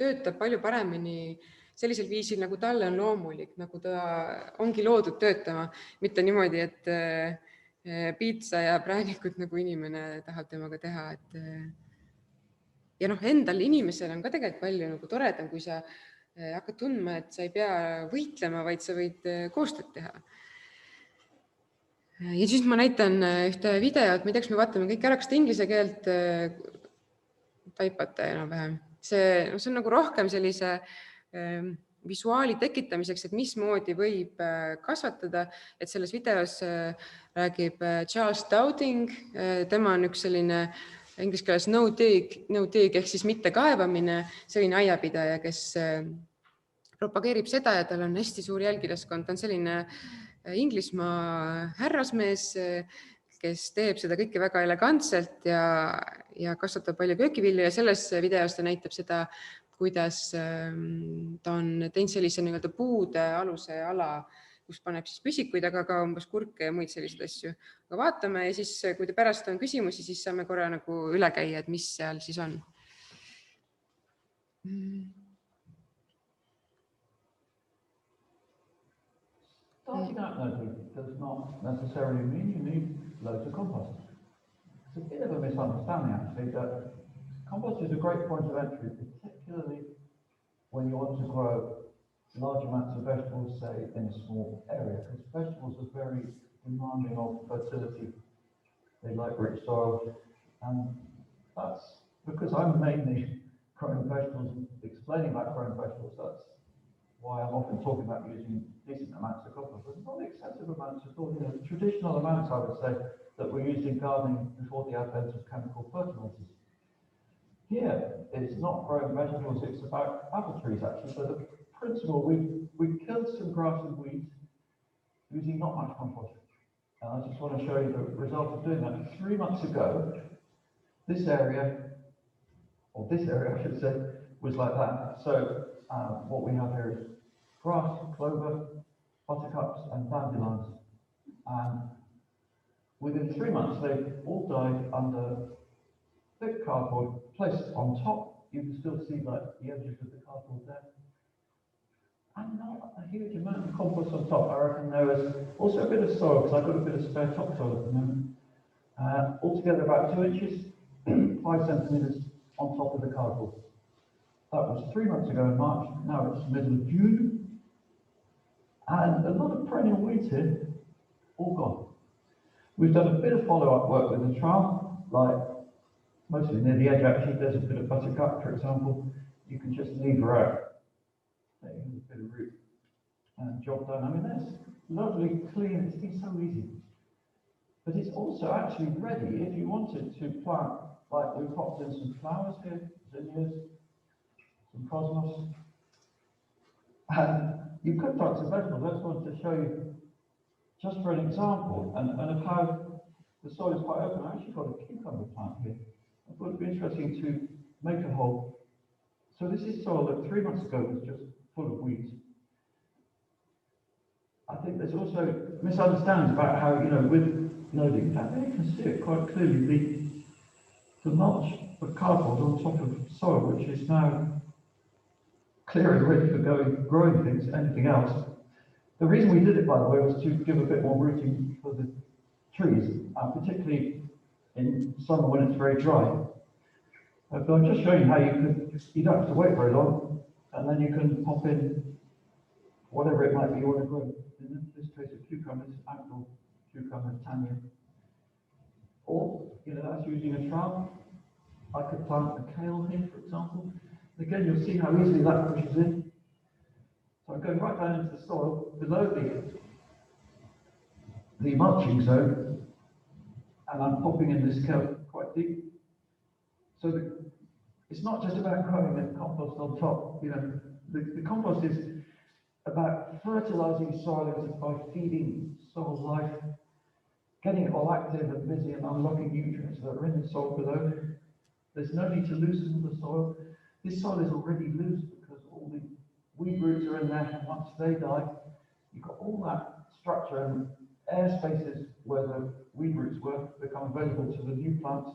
töötab palju paremini sellisel viisil, nagu talle on loomulik, nagu ta ongi loodud töötama, mitte niimoodi, et piitsa ja präänikut nagu inimene tahab temaga teha. Ja endal inimesel on ka tegelikult palju nagu toredam, kui sa hakkad tundma, et sa ei pea võitlema, vaid sa võid koostööd teha. Ja siis ma näitan ühte videot, ma ei tea, kas me vaatame kõik ära, kas te inglise keelt taipate enam-vähem. See on nagu rohkem sellise visuaali tekitamiseks, et mismoodi võib kasvatada, et selles videos räägib Charles Dowding, tema on üks selline inglise keeles no dig ehk siis mitte kaevamine, selline aiapidaja, kes propageerib seda ja tal on hästi suur jälgidaskond, ta on selline Inglismaa härrasmees, kes teeb seda kõike väga elegantselt ja kasvatab palju köögivilju ja selles videos ta näitab seda, kuidas ta on teinud sellise puude aluse ala, kus paneb siis püsikuid, aga ka umbes kurke ja muid selliseid asju. Aga vaatame ja siis, kui te pärast on küsimusi, siis saame korra nagu üle käia, et mis seal siis on. Starting out notebook does not necessarily mean you need loads of compost. It's a bit of a misunderstanding actually that compost is a great point of entry, particularly when you want to grow large amounts of vegetables, say, in a small area, because vegetables are very demanding of fertility. They like rich soil, and that's because I'm mainly growing vegetables, explaining about growing vegetables. That's why I'm often talking about using decent amounts of compost, but not excessive amounts at all. Traditional amounts, I would say, that we're using gardening before the advent of chemical fertilizers. Here, it's not growing vegetables, it's about apple trees actually. So the principle, we've killed some grass and weeds using not much compost. And I just want to show you the result of doing that. 3 months ago, this area I should say, was like that. So what we have here is grass, clover, buttercups and dandelions. And within 3 months, they've all died under thick cardboard placed on top. You can still see like the edges of the cardboard there. And not a huge amount of compost on top. I reckon there was also a bit of soil, because I've got a bit of spare topsoil at the moment. Altogether about 2 inches, 5 centimetres on top of the cardboard. That was 3 months ago in March. Now it's middle of June. And a lot of perennial weeds here, all gone. We've done a bit of follow-up work with the trowel, like mostly near the edge actually. There's a bit of buttercup, for example. You can just leave her out. There you have a bit of root and job done. I mean, that's lovely, clean. It's been so easy. But it's also actually ready if you wanted to plant, like we popped in some flowers here, zinnias, some cosmos. And you could plant some vegetables. I just wanted to show you, just for an example, and of how the soil is quite open. I actually got a cucumber plant here. I thought it'd be interesting to make a hole. So this is soil that 3 months ago was just full of weeds. I think there's also misunderstandings about how, with loading, I think you can see it quite clearly, the mulch of cardboard on top of soil, which is now clear and ready for growing things, anything else. The reason we did it, by the way, was to give a bit more rooting for the trees, particularly in summer when it's very dry. But I'm just showing you how you don't have to wait very long, and then you can pop in whatever it might be you want to grow. In this case, a cucumber, this actual cucumber, Tanya. Or, that's using a trowel. I could plant a kale here, for example. Again, you'll see how easily that pushes in. So I'm going right down into the soil below the mulching zone, and I'm popping in this kale quite deep. So it's not just about growing the compost on top. The compost is about fertilizing soil by feeding soil life, getting it all active and busy and unlocking nutrients that are in the soil below. There's no need to loosen the soil. This soil is already loose because all the weed roots are in there, and once they die, you've got all that structure and air spaces where the weed roots were become available to the new plants.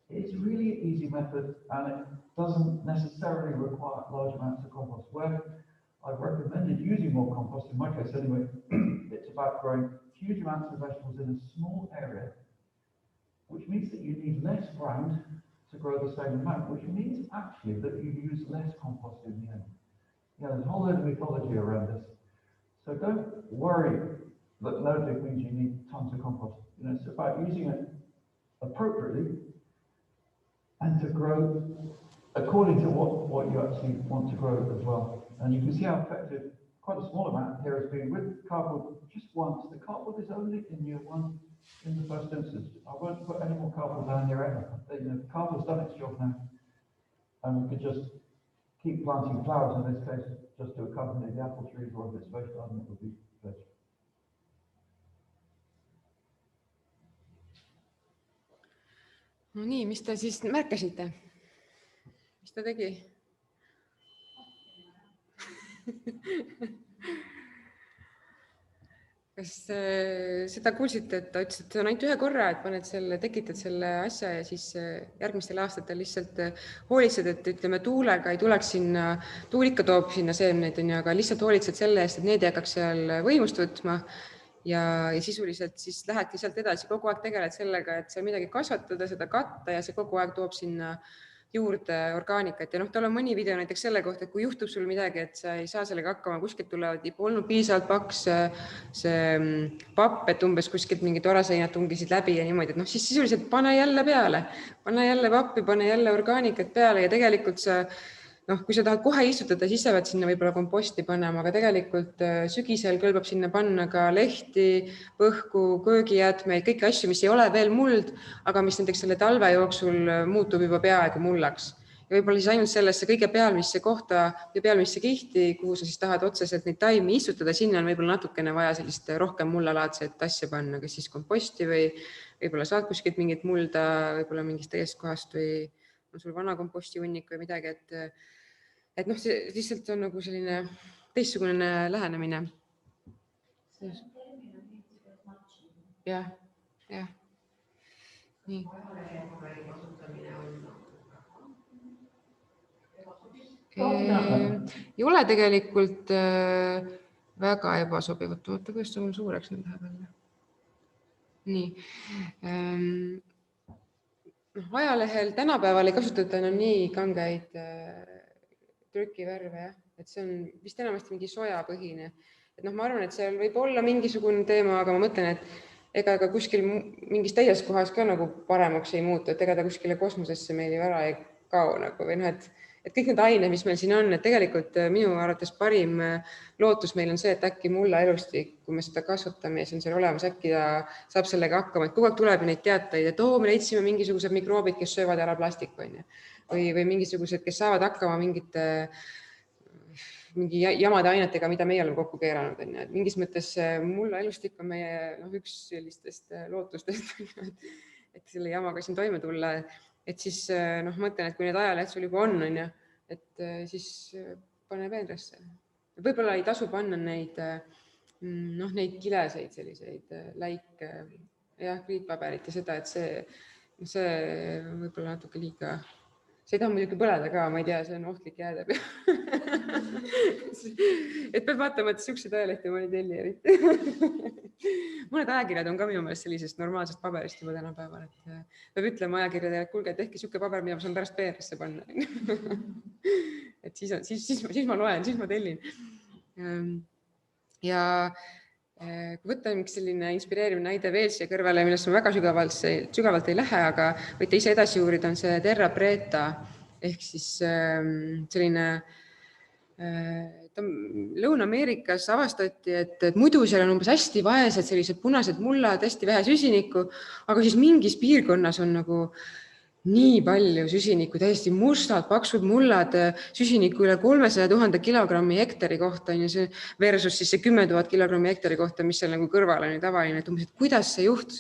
It's really an easy method, and it doesn't necessarily require large amounts of compost. Where I've recommended using more compost, in my case anyway, it's about growing huge amounts of vegetables in a small area, which means that you need less ground to grow the same amount, which means actually that you use less compost in the end. There's a whole load of mythology around this. So don't worry that no-dig means you need tons of compost. It's about using it appropriately and to grow according to what you actually want to grow as well. And you can see how effective quite a small amount here has been with cardboard just once. The cardboard is only in year one in the first instance. I won't put any more cardboard down here ever. Cardboard's done its job now. And we could just keep planting flowers in this case, just to accompany the apple trees, or if it's veg garden, it would be veg. No nii, mis te siis märkasite? Mis ta tegi? Kas seda kuulsite, et ta ütles, et see on ainult ühe korra, et tekitad selle asja ja siis järgmistel aastatel lihtsalt hoolitsed, et ütleme tuulega ei tuleks sinna, tuul ikka toob sinna seemneid, aga lihtsalt hoolitsed selle eest, et need ei hakkaks seal võimust võtma ja sisuliselt siis lähedki sealt edasi, kogu aeg tegeled sellega, et seal midagi kasvatada, seda katta ja see kogu aeg toob sinna juurde orgaanikat ja tal on mõni video näiteks selle kohta, et kui juhtub sul midagi, et sa ei saa sellega hakkama, kuskilt tulevad, polnud piisavalt paks see papp, et umbes kuskilt mingid oraseinad tungisid läbi ja niimoodi, et siis sisuliselt pane jälle peale, pane jälle pappi, pane jälle orgaanikat peale ja tegelikult sa kui sa tahad kohe istutada, siis sa pead sinna võib-olla komposti panema, aga tegelikult sügisel kõlbab sinna panna ka lehti, põhku, köögijäätmeid, kõiki asju, mis ei ole veel muld, aga mis näiteks selle talve jooksul muutub juba peaaegu mullaks. Ja võib-olla siis ainult sellesse kõige pealmisse kohta ja pealmisse kihti, kuhu sa siis tahad otseselt neid taimi istutada, sinna on võib-olla natukene vaja sellist rohkem mullalaadset asja panna, kas siis komposti või võib-olla saad kuskilt mingit mulda, võib-olla mingist teisest kohast või on sul vana komposti hunnik või midagi, et noh, see lihtsalt on nagu selline teistsugune lähenemine. Jah. Nii. Ei ole tegelikult väga ebasobivat. Vaata, kuidas see suureks nüüd läheb jälle. Nii. Ajalehel tänapäeval ei kasutata enam nii kangeid trükivärve, et see on vist enamasti mingi sojapõhine. Et noh, ma arvan, et seal võib olla mingisugune teema, aga ma mõtlen, et ega kuskil mingis teises kohas ka nagu paremaks ei muutu, et ega ta kuskile kosmosesse meil ju ära ei kao nagu, või noh, et kõik need ained, mis meil siin on, et tegelikult minu arvates parim lootus meil on see, et äkki mulla elustik, kui me seda kasvatame ja see on seal olemas, äkki ta saab sellega hakkama, et kogu aeg tuleb neid teatajaid, et me leidsime mingisugused mikroobid, kes söövad ära plastikku, või mingisugused, kes saavad hakkama mingi jamade ainetega, mida meie oleme kokku keeranud. Et mingis mõttes mulla elustik on meie üks sellistest lootustest, et selle jamaga siin toime tulla. Et siis mõtlen, et kui need ajalehed sul juba on, et siis pane peenrasse. Võib-olla ei tasu panna neid kileseid, selliseid läike, kriitpaberit ja seda, et see võib-olla natuke liiga... See ei taha muidugi põleda ka, ma ei tea, see on ohtlik jääda. Et peab vaatama, et siuksed ajalehti ma ei telli eriti. Mõned ajakirjad on ka minu meelest sellisest normaalsest paberist juba tänapäeval. Peab ütlema ajakirjadele, et kuulge, et ehkki siuke paber, mida ma saan pärast peenrasse panna. Et siis ma loen, siis ma tellin. Ja kui võtta üks selline inspireeriv näide veel siia kõrvale, millest ma väga sügavalt ei lähe, aga võite ise edasi uurida, on see Terra Preta ehk siis selline Lõuna-Ameerikas avastati, et muidu seal on umbes hästi vaesed sellised punased mullad, hästi vähe süsinikku, aga siis mingis piirkonnas on nagu nii palju süsinikku, täiesti mustad, paksud mullad, süsinikku üle 300 000 kilogrammi hektari kohta, versus siis see 10 000 kilogrammi hektari kohta, mis seal nagu kõrval on tavaline. Et kuidas see juhtus,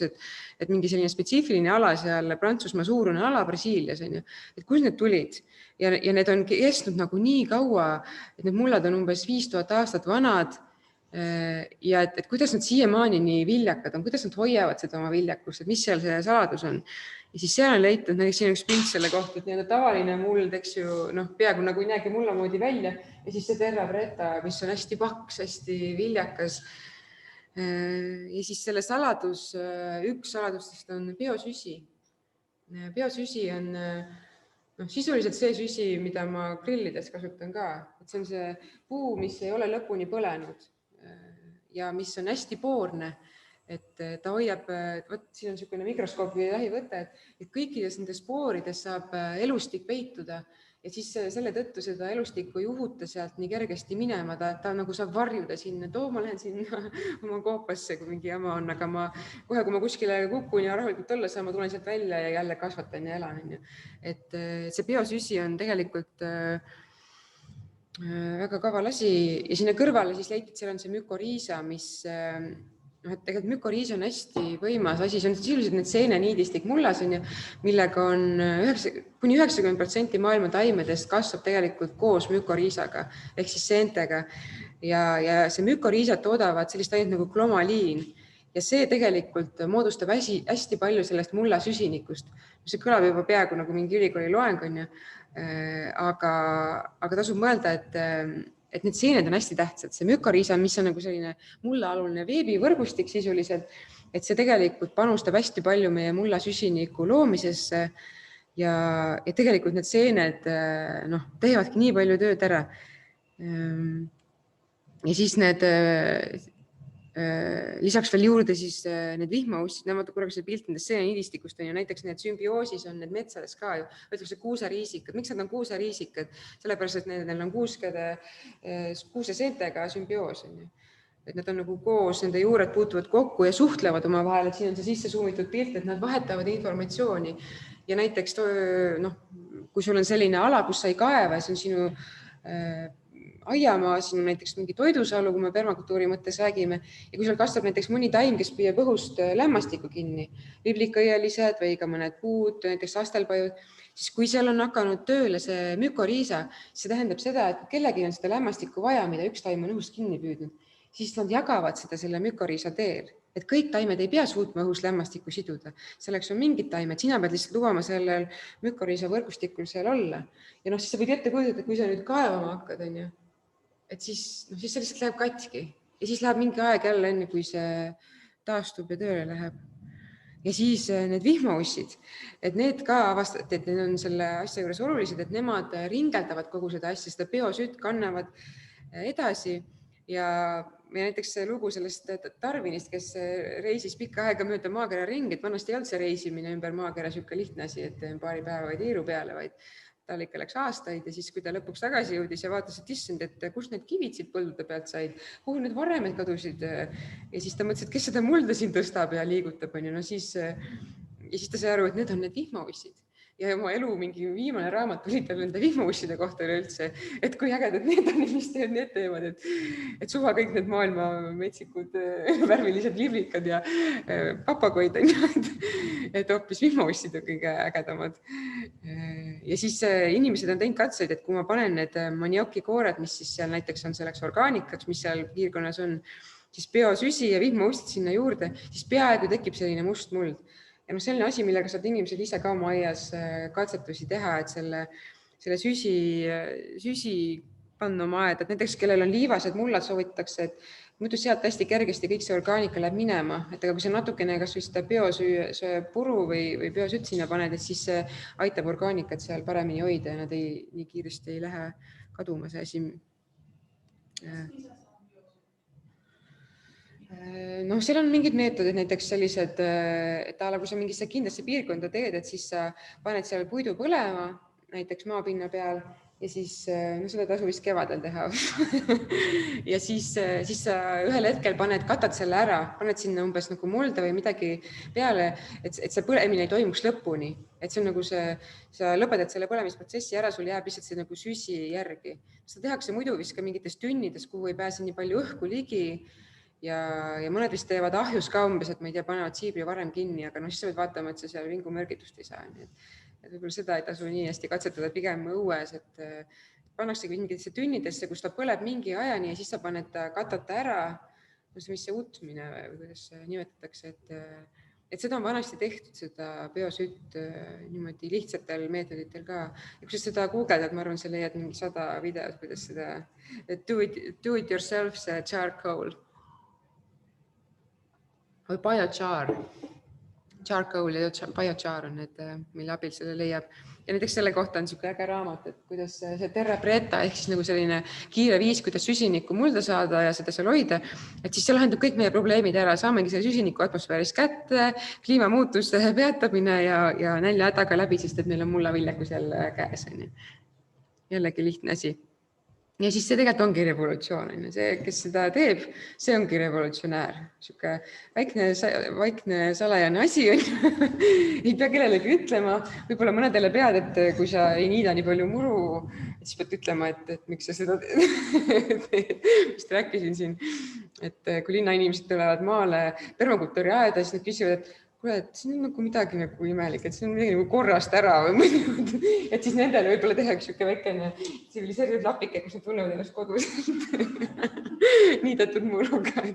et mingi selline spetsiifiline ala seal, Prantsusmaa suurune ala Brasiilias, et kus need tulid? Ja need on kestnud nagu nii kaua, et need mullad on umbes 5000 aastat vanad ja et kuidas nad siiamaani nii viljakad on, kuidas nad hoiavad seda oma viljakust, et mis seal see saladus on. Ja siis seal on leitud, näiteks siin on üks pilt selle kohta, et tavaline muld, eks ju, peaaegu nagu ei näegi mulla moodi välja ja siis see Terra Preta, mis on hästi paks, hästi viljakas. Ja siis selle üks saladustest on biosüsi. Biosüsi on sisuliselt see süsi, mida ma grillides kasutan ka. Et see on see puu, mis ei ole lõpuni põlenud ja mis on hästi poorne. Et ta hoiab, siin on niisugune mikroskoopi lähivõte, et kõikides nendes spoorides saab elustik peituda ja siis selle tõttu seda elustikku ei uhuta sealt nii kergesti minema, ta nagu saab varjuda sinna, ma lähen sinna oma koopasse, kui mingi jama on, aga kohe, kui ma kuskile kukun ja rahulikult olla saan, ma tulen sealt välja ja jälle kasvatan ja elan. Et see biosüsi on tegelikult väga kaval asi ja sinna kõrvale siis leiti, et seal on see mükoriisa, mis... Tegelikult mükoriis on hästi võimas asi, see on sisuliselt need seeneniidistik mullas, millega on kuni 90% maailma taimedest kasvab tegelikult koos mükoriisaga ehk siis seentega ja see mükoriisat toodavad sellist ainet nagu klomaliin ja see tegelikult moodustab hästi palju sellest mulla süsinikust. See kõlab juba peaaegu nagu mingi ülikooli loeng, aga tasub mõelda, et need seened on hästi tähtsad. See mükoriisa, mis on nagu selline mullaaluline veebivõrgustik sisuliselt, et see tegelikult panustab hästi palju meie mulla süsiniku loomisesse ja tegelikult need seened teevadki nii palju tööd ära. Ja siis need lisaks veel juurde siis need vihmaussid, nemad korraga see pilt nendest seeneniidistikust on ju, näiteks need sümbioosis on need metsades ka ju, võetakse kuuseriisikad. Miks nad on kuuseriisikad? Sellepärast, et neil on kuuseseentega sümbioos. Et nad on nagu koos, nende juured puutuvad kokku ja suhtlevad oma vahel, et siin on see sisse suumitud pilt, et nad vahetavad informatsiooni. Ja näiteks, kui sul on selline ala, kus sa ei kaeva, see on sinu aiamaa, siin on näiteks mingi toidusalu, kui me permakultuuri mõttes räägime, ja kui seal kasvab näiteks mõni taim, kes püüab õhust lämmastikku kinni, liblikõielised või ka mõned puud, näiteks astelpajud, siis kui seal on hakanud tööle see mükoriisa, see tähendab seda, et kellegi on seda lämmastikku vaja, mida üks taim on õhust kinni püüdnud, siis nad jagavad seda selle mükoriisa teel. Et kõik taimed ei pea suutma õhus lämmastikku siduda. Selleks on mingid taimed, sina pead lihtsalt lubama sellel mükoriisa võrgustikul seal olla. Ja siis sa võid ette kujutada, et kui sa nüüd kaevama hakkad, et siis see lihtsalt läheb katki. Ja siis läheb mingi aeg jälle enne, kui see taastub ja tööle läheb. Ja siis need vihmaussid, et need ka avastati, et need on selle asja juures olulised, et nemad ringeldavad kogu seda asja, seda biosütt kannavad edasi ja näiteks see lugu sellest Darwinist, kes reisis pikka aega mööda maakera ringi, et vanasti ei olnud see reisimine ümber maakera siuke lihtne asi, et paari päeva või tiiru peale, vaid tal ikka läks aastaid ja siis, kui ta lõpuks tagasi jõudis ja vaatas, et issand, et kust need kivid siit põldude pealt said, kuhu need varemed kadusid ja siis ta mõtles, et kes seda mulda siin tõstab ja liigutab, ja siis ta sai aru, et need on need vihmaussid. Ja oma elu mingi viimane raamat oli tal nende vihmausside kohta üleüldse, et kui ägedad need on ja mis need teevad, et suva kõik need maailma metsikud värvilised liblikad ja papagoid, et hoopis vihmaussid on kõige ägedamad. Ja siis inimesed on teinud katseid, et kui ma panen need manioki koored, mis siis seal näiteks on selleks orgaanikaks, mis seal piirkonnas on, siis biosüsi ja vihmaussid sinna juurde, siis peaaegu tekib selline must muld. Ja selline asi, millega saad inimesed ise ka oma aias katsetusi teha, et selle süsi panna oma aeda, et näiteks kellel on liivased mullad, soovitatakse, et muidu sealt hästi kergesti kõik see orgaanika läheb minema, et aga kui sa natukene kas või seda biosüü puru või biosütt sinna paned, et siis see aitab orgaanikat seal paremini hoida ja nad nii kiiresti ei lähe kaduma see asi. Seal on mingid meetodid, näiteks sellised, et kui sa mingisse kindlasse piirkonda teed, et siis sa paned seal puidu põlema, näiteks maapinna peal ja siis seda tasu vist kevadel teha. Ja siis sa ühel hetkel katad selle ära, paned sinna umbes nagu mulda või midagi peale, et see põlemine ei toimuks lõpuni. Et see on nagu sa lõpetad selle põlemisprotsessi ära, sul jääb lihtsalt see nagu süsi järgi. Seda tehakse muidu vist ka mingites tünnides, kuhu ei pääse nii palju õhku ligi. Ja mõned vist teevad ahjus ka umbes, et ma ei tea, panevad siibri varem kinni, aga siis sa võid vaatama, et sa seal vingumürgitust ei saa. Et võib-olla seda ei tasu nii hästi katsetada, pigem õues, et pannaksegi mingitesse tünnidesse, kus ta põleb mingi ajani ja siis sa paned katata ära, mis see utmine või kuidas nimetatakse, et seda on vanasti tehtud, seda biosütt niimoodi lihtsatel meetoditel ka. Ja kui sa seda googledad, ma arvan, sa leiad mingi 100 videot, kuidas seda do it yourself, see charcoal. Või biochar. Charcoal ja biochar on need, mille abil selle leiab. Ja näiteks selle kohta on siuke äge raamat, et kuidas see terra preta ehk siis nagu selline kiire viis, kuidas süsinikku mulda saada ja seda seal hoida. Et siis see lahendab kõik meie probleemid ära. Saamegi selle süsiniku atmosfääris kätte, kliimamuutuste peatamine ja nälja hädaga läbi, sest et meil on mullaviljakus jälle käes. Jällegi lihtne asi. Ja siis see tegelikult ongi revolutsioon. See, kes seda teeb, see ongi revolutsionäär. Siuke vaikne salajane asi on. Ei pea kellelegi ütlema. Võib-olla mõnedele pead, et kui sa ei niida nii palju muru, siis pead ütlema, et miks sa seda vist rääkisin siin. Et kui linnainimesed tulevad maale permakultuuri aeda, siis nad küsivad, et kuule, et siin on nagu midagi nagu imelik, et see on midagi nagu korrast ära või et siis nendele võib-olla tehakse siuke väikene tsiviliseeritud lapike, kus nad tunnevad ennast kodus niidatud muruga.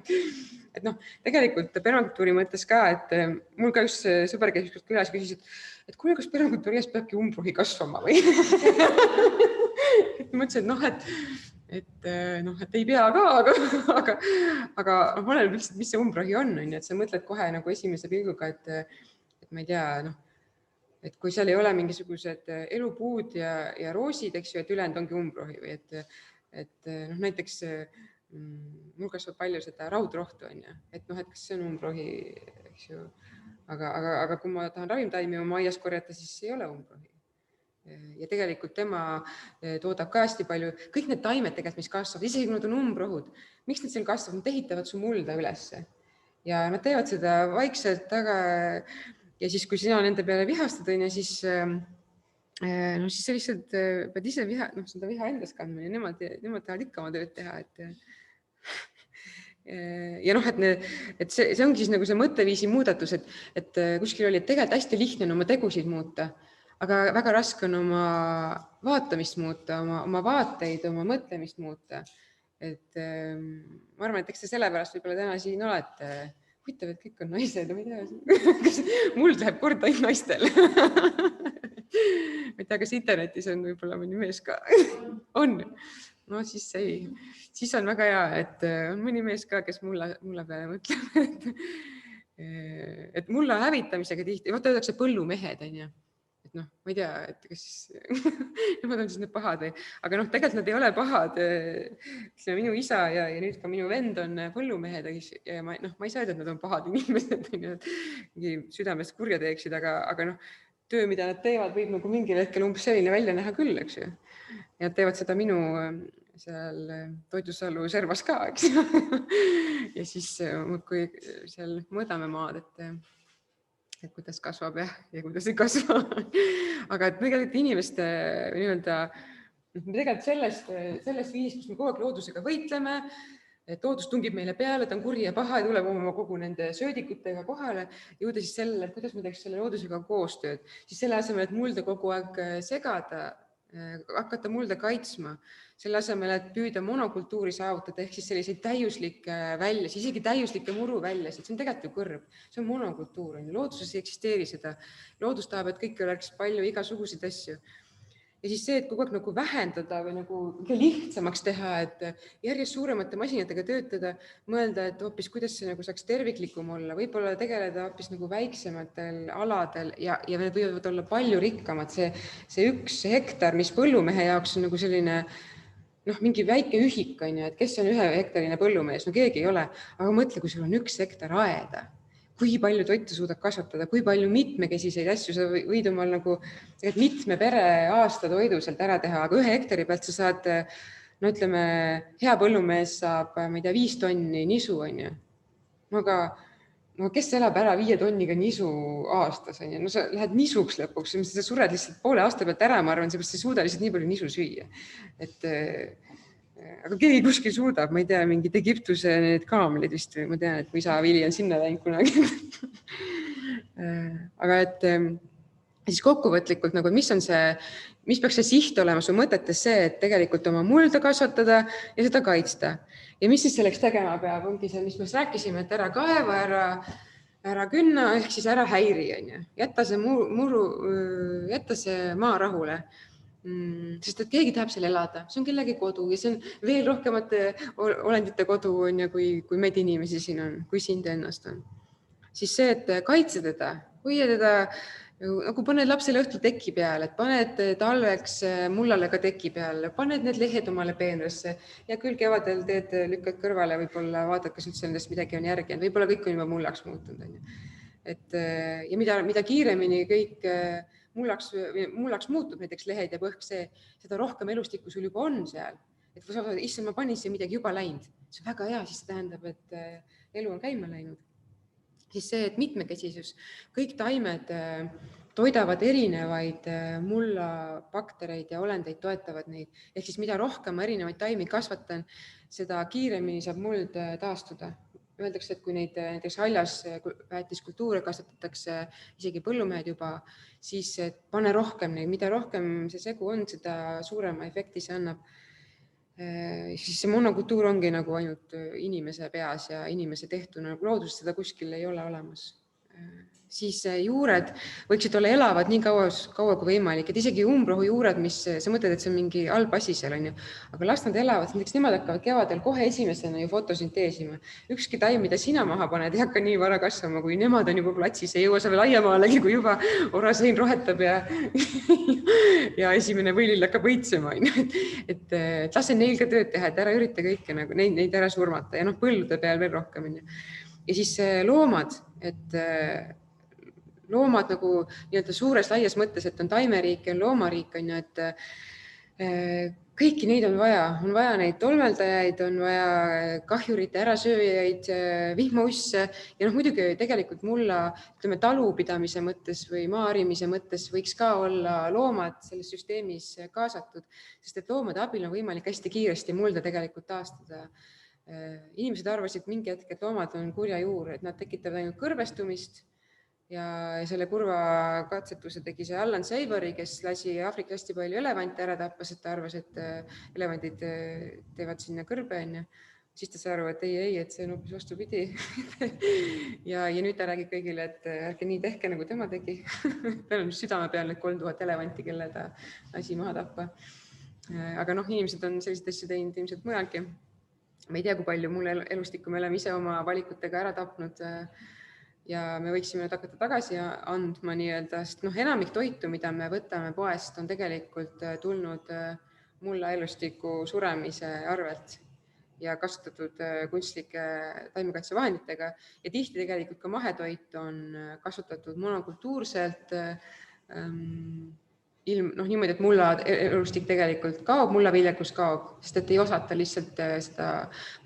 Et tegelikult permakultuuri mõttes ka, et mul ka üks sõber käis külas ja küsis, et kuule, kas permakultuuri ees peabki umbrohi kasvama või? Mõtlesin, et ei pea ka, aga ma olen lihtsalt, mis see umbrohi on, et sa mõtled kohe nagu esimese pilguga, et ma ei tea, et kui seal ei ole mingisugused elupuud ja roosid, eks ju, et ülejäänud ongi umbrohi või et näiteks mul kasvab palju seda raudrohtu, et kas see on umbrohi, eks ju, aga kui ma tahan ravimtaimi oma aias korjata, siis ei ole umbrohi. Ja tegelikult tema toodab ka hästi palju, kõik need taimed tegelikult, mis kasvavad, isegi kui nad on umbrohud, miks nad seal kasvavad, nad ehitavad su mulda ülesse ja nad teevad seda vaikselt taga ja siis, kui sina nende peale vihastad, siis sa lihtsalt pead ise seda viha endas kandma ja nemad tahavad ikka oma tööd teha, ja et see ongi siis nagu see mõtteviisi muudatus, et kuskil oli, et tegelikult hästi lihtne on oma tegusid muuta. aga väga raske on oma vaatamist muuta, oma vaateid, oma mõtlemist muuta. Et ma arvan, et eks see sellepärast võib-olla täna siin olete. Huvitav, et kõik on naised, ma ei tea, kas mul läheb korda ainult naistel. Ma ei tea, kas internetis on võib-olla mõni mees ka. On. No siis on väga hea, et on mõni mees ka, kes mulla peale mõtleb. Et mulla hävitamisega tihti, vaata öeldakse põllumehed, on ju. Et noh, ma ei tea, et kas nemad on siis need pahad, aga noh, tegelikult nad ei ole pahad. See minu isa ja nüüd ka minu vend on põllumehed ja ma ei saa öelda, et nad on pahad inimesed, südamest kurja teeksid, aga noh, töö, mida nad teevad, võib nagu mingil hetkel umbes selline välja näha küll, eks ju. Ja nad teevad seda minu seal Toidusalu servas ka, eks ju. Ja siis kui seal mõõdame maad, et kuidas kasvab ja kuidas ei kasva. Aga et tegelikult inimeste nii-öelda, tegelikult sellest viis, kus me kogu aeg loodusega võitleme, et loodus tungib meile peale, ta on kuri ja paha ja tuleb oma kogu nende söödikutega kohale, jõuda siis sellele, et kuidas me teeks selle loodusega koostööd. Siis selle asemel, et mulda kogu aeg segada, hakata mulda kaitsma, selle asemel, et püüda monokultuuri saavutada, ehk siis selliseid täiuslikke väljas, isegi täiuslikke muru väljasid, see on tegelikult ju kõrb, see on monokultuur, looduses ei eksisteeri seda. Loodus tahab, et kõik oleks palju igasuguseid asju. Ja siis see, et kogu aeg nagu vähendada või nagu lihtsamaks teha, et järjest suuremate masinatega töötada, mõelda, et hoopis kuidas see nagu saaks terviklikum olla, võib-olla tegeleda hoopis nagu väiksematel aladel ja need võivad olla palju rikkamad. See 1 hektar, mis põllumehe jaoks on nagu selline mingi väike ühik, et kes on 1 hektarine põllumees, no keegi ei ole, aga mõtle, kui sul on 1 hektar aeda, kui palju toitu suudab kasvatada, kui palju mitmekesiseid asju, sa võid omal nagu mitme pere aasta toidu sealt ära teha, aga 1 hektari pealt sa saad, no ütleme, hea põllumees saab, ma ei tea, 5 tonni nisu, on ju. No kes elab ära 5 tonniga nisu aastas, on ju? No sa lähed nisuks lõpuks, sa sured lihtsalt poole aasta pealt ära, ma arvan, seepärast sa ei suuda lihtsalt nii palju nisu süüa. Aga keegi kuskil suudab, ma ei tea, mingid Egiptuse need kaamelid vist, ma tean, et mu isa Vili on sinna läinud kunagi. Aga et siis kokkuvõtlikult, mis peaks see siht olema su mõtetes see, et tegelikult oma mulda kasvatada ja seda kaitsta. Ja mis siis selleks tegema peab, ongi see, mis me rääkisime, et ära kaeva, ära künna, ehk siis ära häiri, on ju. Jätta see maa rahule. Sest et keegi tahab seal elada, see on kellegi kodu ja see on veel rohkemate olendite kodu, on ju, kui meid inimesi siin on, kui sind ennast on. Siis see, et kaitse teda, hoia teda, nagu paned lapsele õhtul teki peale, et paned talveks mullale ka teki peale, paned need lehed omale peenrasse ja küll kevadel lükkad kõrvale, võib-olla vaatad, kas üldse nendest midagi on järgi, võib-olla kõik on juba mullaks muutunud. Ja mida kiiremini kõik mullaks muutub, näiteks lehed ja põhk, seda rohkem elustikku sul juba on seal. Et kui sa vaatad, issand, ma panin siia midagi juba läinud, see on väga hea, siis see tähendab, et elu on käima läinud. Siis see, et mitmekesisus, kõik taimed toidavad erinevaid mulla baktereid ja olendeid toetavad neid. Ehk siis mida rohkem erinevaid taimi kasvatan, seda kiiremini saab muld taastuda. Öeldakse, et kui neid näiteks haljas väetiskultuure kasvatatakse, isegi põllumehed juba, siis pane rohkem neid, mida rohkem see segu on, seda suurema efekti see annab. Siis see monokultuur ongi nagu ainult inimese peas ja inimese tehtuna, nagu loodus seda kuskil ei ole olemas. Siis juured võiksid olla elavad nii kaua kui võimalik, et isegi umbrohu juured, mis sa mõtled, et see on mingi halb asi seal, on ju, aga las nad elavad, näiteks nemad hakkavad kevadel kohe esimesena ju fotosünteesima. Ükski taim, mida sina maha paned, ei hakka nii vara kasvama, kui nemad on juba platsis, ei jõua sa veel aiamaalegi, kui juba orasein rohetab ja esimene võilill hakkab õitsema. Et lase neil ka tööd teha, et ära ürita kõike, nagu neid ära surmata ja põllude peal veel rohkem. Ja siis loomad, et loomad nagu nii-öelda suures laias mõttes, et on taimeriik ja loomariik, on ju, et kõiki neid on vaja neid tolmeldajaid, on vaja kahjurite ärasööjaid, vihmausse ja muidugi tegelikult mulla, ütleme, talupidamise mõttes või maaharimise mõttes võiks ka olla loomad selles süsteemis kaasatud, sest et loomade abil on võimalik hästi kiiresti mulda tegelikult taastada. Inimesed arvasid mingi hetk, et loomad on kurja juur, et nad tekitavad ainult kõrvestumist ja selle kurva katsetuse tegi see Alan Savory, kes lasi Aafrikas hästi palju elevante ära tappa, sest ta arvas, et elevandid teevad sinna kõrbe, onju. Siis ta sai aru, et ei, et see on hoopis vastupidi. ja nüüd ta räägib kõigile, et ärge nii tehke, nagu tema tegi. Tal on südame peal need 3000 elevanti, kelle ta lasi maha tappa. Aga inimesed on selliseid asju teinud ilmselt mujalgi. Ma ei tea, kui palju mul elustikku me oleme ise oma valikutega ära tapnud ja me võiksime nüüd hakata tagasi andma nii-öelda, sest enamik toitu, mida me võtame poest, on tegelikult tulnud mulla elustiku suremise arvelt ja kasutatud kunstlike taimekaitsevahenditega ja tihti tegelikult ka mahetoit on kasutatud monokultuurselt niimoodi, et mulla elustik tegelikult kaob, mullaviljakus kaob, sest et ei osata lihtsalt seda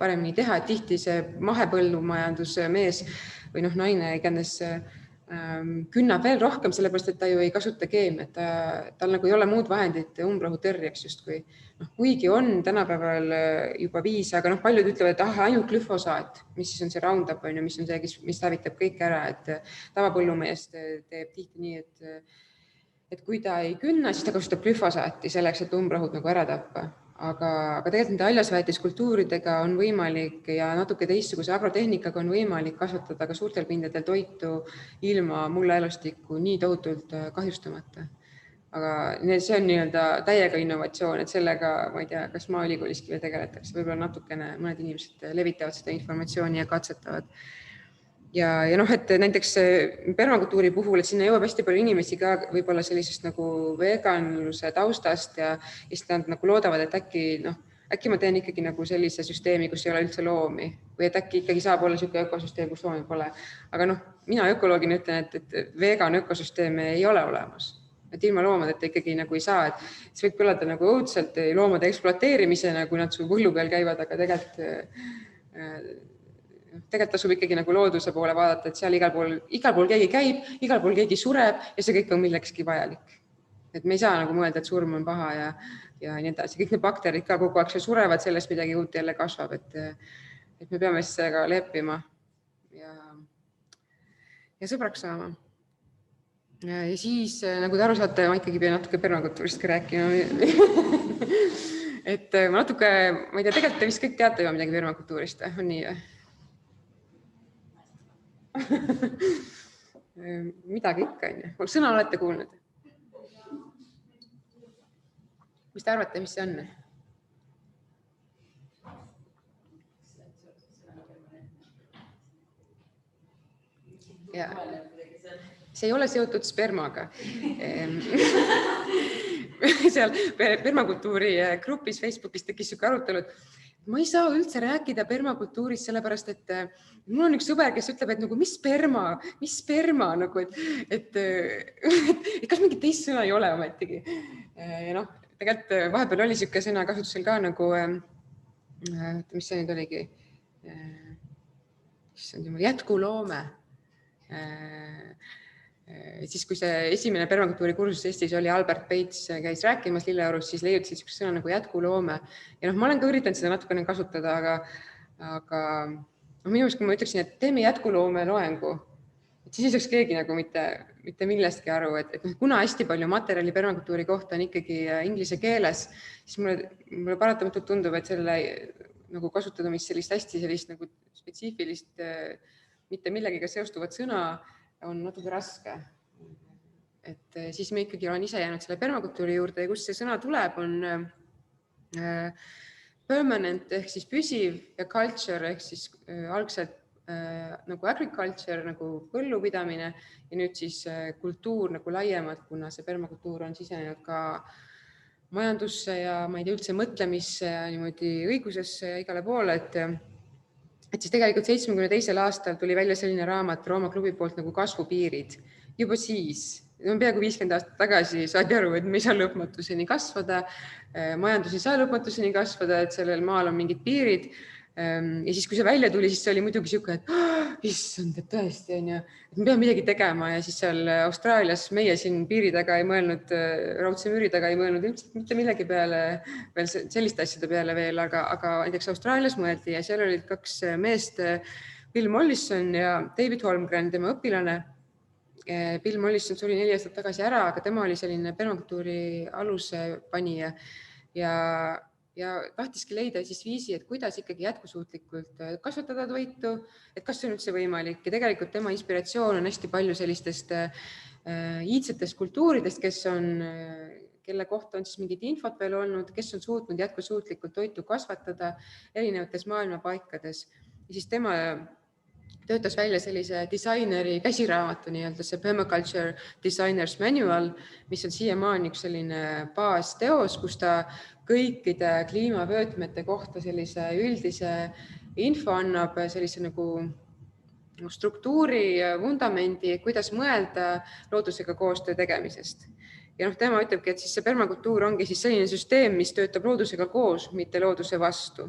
paremini teha, et tihti see mahepõllumajandusmees või naine iganes künnab veel rohkem, sellepärast, et ta ju ei kasuta keemiat, tal nagu ei ole muud vahendit umbrohu tõrjeks justkui. Kuigi on tänapäeval juba viis, aga paljud ütlevad, et ainult glüfosaat, mis siis on see Roundup, mis on see, mis hävitab kõik ära, et tavapõllumees teeb tihti nii, et kui ta ei künna, siis ta kasutab glüfosaati selleks, et umbrohud nagu ära tappa. Aga tegelikult nende haljasväetiskultuuridega on võimalik ja natuke teistsuguse agrotehnikaga on võimalik kasvatada ka suurtel pindadel toitu ilma mullaelustikku nii tohutult kahjustamata. Aga see on nii-öelda täiega innovatsioon, et sellega, ma ei tea, kas Maaülikooliski veel tegeletakse, võib-olla natukene mõned inimesed levitavad seda informatsiooni ja katsetavad. Ja et näiteks permakultuuri puhul, et sinna jõuab hästi palju inimesi ka võib-olla sellisest nagu veganluse taustast ja siis nad nagu loodavad, et äkki ma teen ikkagi nagu sellise süsteemi, kus ei ole üldse loomi või et äkki ikkagi saab olla selline ökosüsteem, kus loomi pole. Aga mina ökoloogina ütlen, et vegan ökosüsteeme ei ole olemas. Et ilma loomadeta ikkagi nagu ei saa, et see võib kõlada nagu õudselt loomade ekspluateerimisena, kui nad su põllu peal käivad, aga tegelikult tasub ikkagi nagu looduse poole vaadata, et seal igal pool keegi käib, igal pool keegi sureb ja see kõik on millekski vajalik. Et me ei saa nagu mõelda, et surm on paha ja nii edasi. Kõik need bakterid ka kogu aeg surevad, sellest midagi uut jälle kasvab, et me peame siis sellega leppima ja sõbraks saama. Ja siis, nagu te aru saate, ma ikkagi pean natuke permakultuurist ka rääkima. Et ma natuke, ma ei tea, tegelikult te vist kõik teate juba midagi permakultuurist, on nii või? Midagi ikka, on. Sõna olete kuulnud? Mis te arvate, mis see on? Ja. See ei ole seotud spermaga. Seal permakultuuri grupis Facebookis tekkis siuke arutelu, ma ei saa üldse rääkida permakultuurist, sellepärast, et mul on üks sõber, kes ütleb, et nagu, mis sperma, nagu, et kas mingit teist sõna ei ole ometigi. Ja tegelikult vahepeal oli siuke sõna kasutusel ka nagu, mis see nüüd oligi, jätkuloome. Siis, kui see esimene permakultuuri kursus Eestis oli, Albert Peits käis rääkimas Lilleorus, siis leiutasid üks sõna nagu jätkuloome. Ja ma olen ka üritanud seda natukene kasutada, aga minu meelest, kui ma ütleksin, et teeme jätkuloome loengu, siis ei saaks keegi nagu mitte millestki aru, et kuna hästi palju materjali permakultuuri kohta on ikkagi inglise keeles, siis mulle paratamatult tundub, et selle nagu kasutada mis sellist hästi sellist nagu spetsiifilist, mitte millegiga seostuvat sõna on natuke raske. Et siis me ikkagi olen ise jäänud selle permakultuuri juurde ja kus see sõna tuleb, on permanent ehk siis püsiv ja culture ehk siis algselt nagu agriculture, nagu põllupidamine ja nüüd siis kultuur nagu laiemalt, kuna see permakultuur on sisenenud ka majandusse ja ma ei tea üldse mõtlemisse ja niimoodi õigusesse ja igale poole, et siis tegelikult 72. aastal tuli välja selline raamat Rooma klubi poolt nagu kasvupiirid. Juba siis, peaaegu 50 aastat tagasi saadi aru, et me ei saa lõpmatuseni kasvada, majandus ei saa lõpmatuseni kasvada, et sellel maal on mingid piirid. Ja siis, kui see välja tuli, siis see oli muidugi siuke, et issand, et tõesti on ja et me peame midagi tegema ja siis seal Austraalias meie siin piiri taga ei mõelnud, raudse müüri taga ei mõelnud ilmselt mitte millegi peale, veel selliste asjade peale veel, aga näiteks Austraalias mõeldi ja seal olid kaks meest, Bill Mollison ja David Holmgren, tema õpilane. Bill Mollison suri 4 aastat tagasi ära, aga tema oli selline permakultuuri aluspanija ja tahtiski leida siis viisi, et kuidas ikkagi jätkusuutlikult kasvatada toitu, et kas see on üldse võimalik. Ja tegelikult tema inspiratsioon on hästi palju sellistest iidsetest kultuuridest, kelle kohta on siis mingid infot veel olnud, kes on suutnud jätkusuutlikult toitu kasvatada erinevates maailma paikades. Ja siis tema töötas välja sellise disaineri käsiraamatu, see Permaculture Designers Manual, mis on siiamaani üks selline baasteos, kus ta kõikide kliimavöötmete kohta sellise üldise info annab, sellise nagu struktuuri, vundamendi, kuidas mõelda loodusega koostöö tegemisest. Ja tema ütlebki, et siis see permakultuur ongi siis selline süsteem, mis töötab loodusega koos, mitte looduse vastu.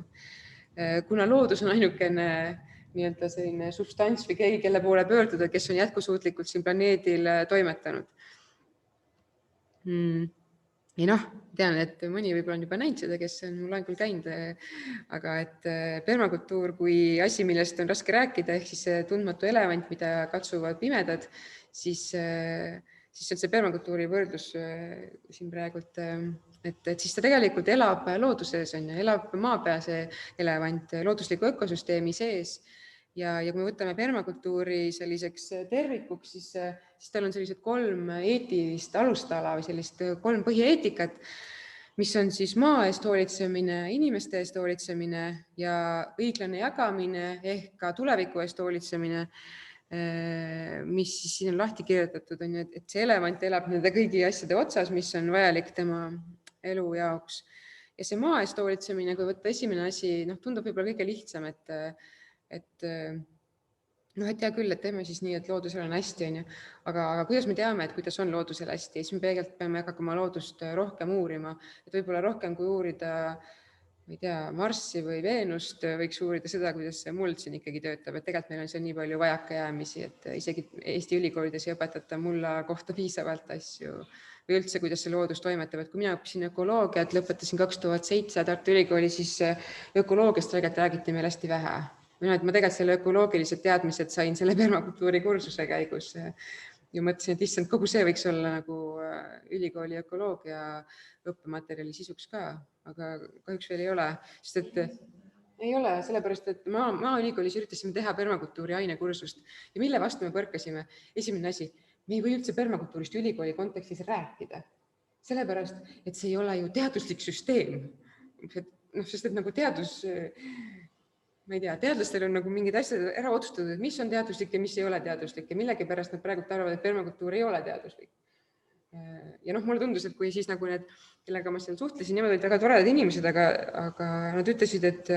Kuna loodus on ainukene selline substants või keegi, kelle poole pöörduda, kes on jätkusuutlikult siin planeedil toimetanud. Ja tean, et mõni võib-olla on juba näinud seda, kes on mul loengul käinud, aga et permakultuur kui asi, millest on raske rääkida, ehk siis see tundmatu elevant, mida katsuvad pimedad, siis on see permakultuuri võrdlus siin praegult, et siis ta tegelikult elab looduses, elab maa peal see elevant loodusliku ökosüsteemi sees. Ja kui me võtame permakultuuri selliseks tervikuks, siis tal on sellised 3 eetilist alustala või sellist 3 põhieetikat, mis on siis maa eest hoolitsemine, inimeste eest hoolitsemine ja õiglane jagamine ehk ka tuleviku eest hoolitsemine, mis siis siin on lahti kirjutatud, et see elevant elab nende kõigi asjade otsas, mis on vajalik tema elu jaoks. Ja see maa eest hoolitsemine, kui võtta esimene asi, tundub võib-olla kõige lihtsam, et hea küll, et teeme siis nii, et loodusel on hästi, aga kuidas me teame, et kuidas on loodusel hästi, siis me peegelt peame hakkama loodust rohkem uurima, et võib-olla rohkem kui uurida, ma ei tea, Marssi või Veenust, võiks uurida seda, kuidas see muld siin ikkagi töötab, et tegelikult meil on seal nii palju vajakajäämisi, et isegi Eesti ülikoolides ei õpetata mulla kohta piisavalt asju või üldse, kuidas see loodus toimetab, et kui mina õppisin ökoloogiat, lõpetasin 2007 Tartu Ülikooli, siis ökoloogiast räägiti meil hästi vähe. Ma tegelikult selle ökoloogilised teadmised sain selle permakultuuri kursuse käigus ja mõtlesin, et issand, kogu see võiks olla nagu ülikooli ökoloogia õppematerjali sisuks ka, aga kahjuks veel ei ole, sest et ei ole, sellepärast, et Maaülikoolis üritasime teha permakultuuri ainekursust ja mille vastu me põrkasime. Esimene asi, me ei või üldse permakultuurist ülikooli kontekstis rääkida, sellepärast, et see ei ole ju teaduslik süsteem, sest et nagu teadus... Ma ei tea, teadlastel on nagu mingid asjad ära otsustatud, et mis on teaduslik ja mis ei ole teaduslik ja millegipärast nad praegu arvavad, et permakultuur ei ole teaduslik. Ja mulle tundus, et kui siis nagu need, kellega ma seal suhtlesin, nemad olid väga toredad inimesed, aga nad ütlesid, et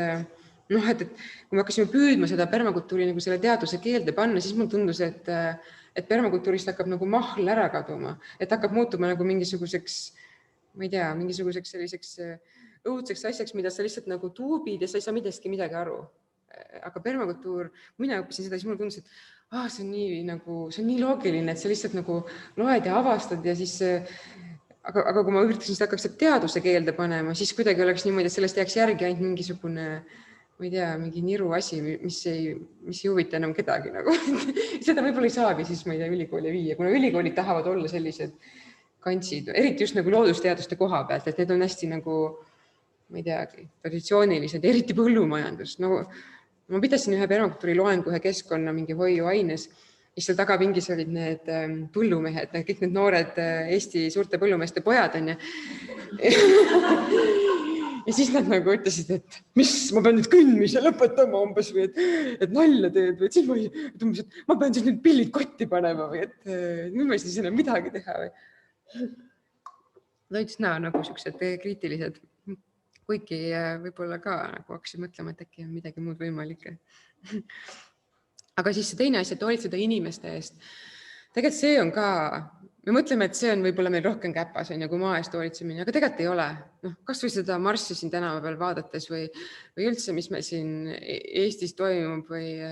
kui me hakkasime püüdma seda permakultuuri nagu selle teaduse keelde panna, siis mulle tundus, et permakultuurist hakkab nagu mahl ära kaduma, et hakkab muutuma nagu mingisuguseks, ma ei tea, mingisuguseks selliseks õudseks asjaks, mida sa lihtsalt nagu tuubid ja sa ei saa midagi aru. Aga permakultuur, kui mina õppisin seda, siis mulle tundus, et see on nii loogiline, et sa lihtsalt nagu loed ja avastad ja siis, aga kui ma üritasin seda hakkaks teaduse keelde panema, siis kuidagi oleks niimoodi, et sellest jääks järgi ainult mingisugune, ma ei tea, mingi niru asi, mis ei huvita enam kedagi nagu. Seda võib-olla ei saagi siis, ma ei tea, ülikooli viia, kuna ülikoolid tahavad olla sellised kantsid, eriti just nagu loodusteaduste koha pealt, et need on hästi nagu, ma ei teagi, traditsioonilised, eriti põllumajandus. Ma pidasin ühe permakultuuri loengu ühe keskkonna mingi hoiuaines, mis seal taga pingis olid need põllumehed, kõik need noored Eesti suurte põllumeeste pojad on. Ja siis nad nagu ütlesid, et ma pean nüüd kõndmise lõpetama umbes või et nalja teed või et siis ma pean siis nüüd pillid kotti panema või et nüüd ma ei saa enam midagi teha või. Ta ütles nagu siuksed kriitilised. Kuigi võib-olla ka nagu hakkasid mõtlema, et äkki on midagi muud võimalik. Aga siis see teine asi, et hoolitseda inimeste eest. Tegelikult see on ka, me mõtleme, et see on võib-olla meil rohkem käpas kui maa eest hoolitsemine, aga tegelikult ei ole. Kas või seda Marssi siin tänava peal vaadates või üldse, mis meil siin Eestis toimub või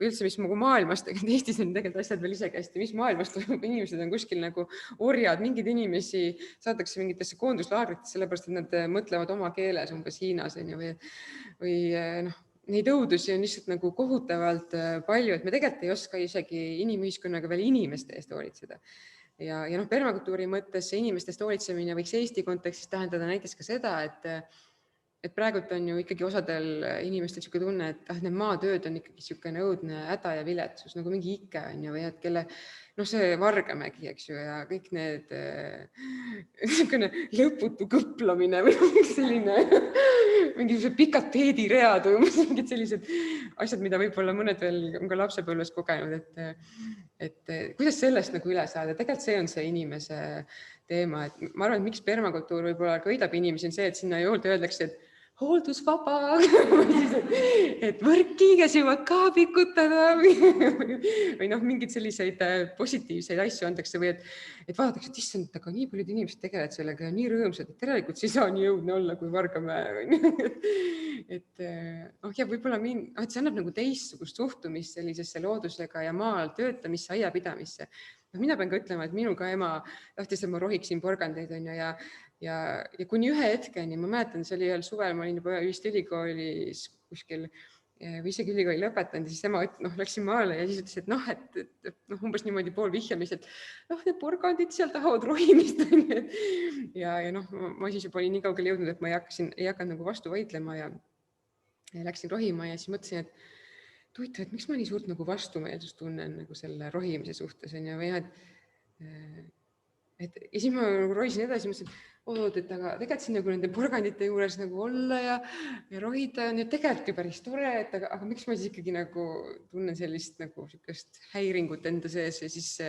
üldse, mis maailmas, Eestis on tegelikult asjad veel isegi hästi, mis maailmas toimub, inimesed on kuskil nagu orjad, mingid inimesi saadakse mingitesse koonduslaagritesse, sellepärast, et nad mõtlevad oma keeles umbes Hiinas või neid õudusi on lihtsalt nagu kohutavalt palju, et me tegelikult ei oska isegi inimühiskonnaga veel inimeste eest hoolitseda. Ja noh, permakultuuri mõttes inimestest hoolitsemine võiks Eesti kontekstis tähendada näiteks ka seda, et praegult on ju ikkagi osadel inimestel niisugune tunne, et need maatööd on ikkagi niisugune õudne häda ja viletsus, nagu mingi ike on ju, või et kelle, noh, see Vargamägi, eks ju, ja kõik need niisugune lõputu kõplamine või mingi pikad teediread või mingid sellised asjad, mida võib-olla mõned veel on ka lapsepõlves kogenud, et kuidas sellest nagu üle saada. Tegelikult see on see inimese teema, et ma arvan, et miks permakultuur võib-olla köidab inimesi on see, et sinna juurde öeldakse, et hooldusvaba, et võrki, kes jõuab ka pikutada või noh, mingeid selliseid positiivseid asju antakse või et vaadatakse, et issand, aga nii paljud inimesed tegelevad sellega ja nii rõõmsad, et tegelikult see ei saa nii õudne olla kui Vargamäe. Et võib-olla see annab nagu teistsugust suhtumist sellisesse loodusega ja maal töötamisse, aiapidamisse. Mina pean ka ütlema, et minu ka ema tahtis, et ma rohiksin porgandeid on ju ja kuni ühe hetkeni, ma mäletan, see oli ühel suvel, ma olin juba vist ülikoolis kuskil või isegi ülikooli lõpetanud ja siis ema läksin maale ja siis ütles, et umbes niimoodi pool vihjamist, et need porgandid seal tahavad rohimist. Ja ma siis juba olin nii kaugele jõudnud, et ma ei hakanud nagu vastu vaidlema ja läksin rohima ja siis mõtlesin, et miks ma nii suurt nagu vastumeelsust tunnen nagu selle rohimise suhtes on ja siis ma rohisin edasi ja mõtlesin, et aga tegelikult siin nagu nende porgandite juures nagu olla ja rohida on ju tegelikult päris tore, aga miks ma siis ikkagi nagu tunnen sellist nagu sükest häiringut enda sees ja siis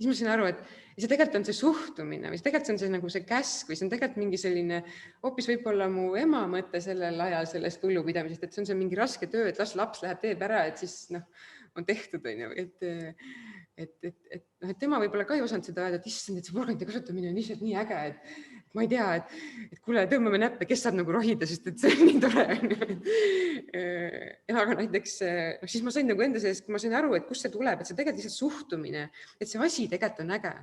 ma sain aru, et see tegelikult on see suhtumine või tegelikult on see nagu see käsk või see on tegelikult mingi selline hoopis võib-olla mu ema mõte sellel ajal sellest põllupidamisest, et see on see mingi raske töö, et las laps läheb teeb ära, et siis on tehtud, on ju, et tema võib-olla ka ei osanud seda öelda, et issand, et see porgandite kasutamine on lihtsalt nii äge, et ma ei tea, et kuule, tõmbame näppe, kes saab nagu rohida, sest et see on nii tore. Aga näiteks, siis ma sain nagu enda sees, kui ma sain aru, et kust see tuleb, et see tegelikult lihtsalt suhtumine, et see asi tegelikult on äge.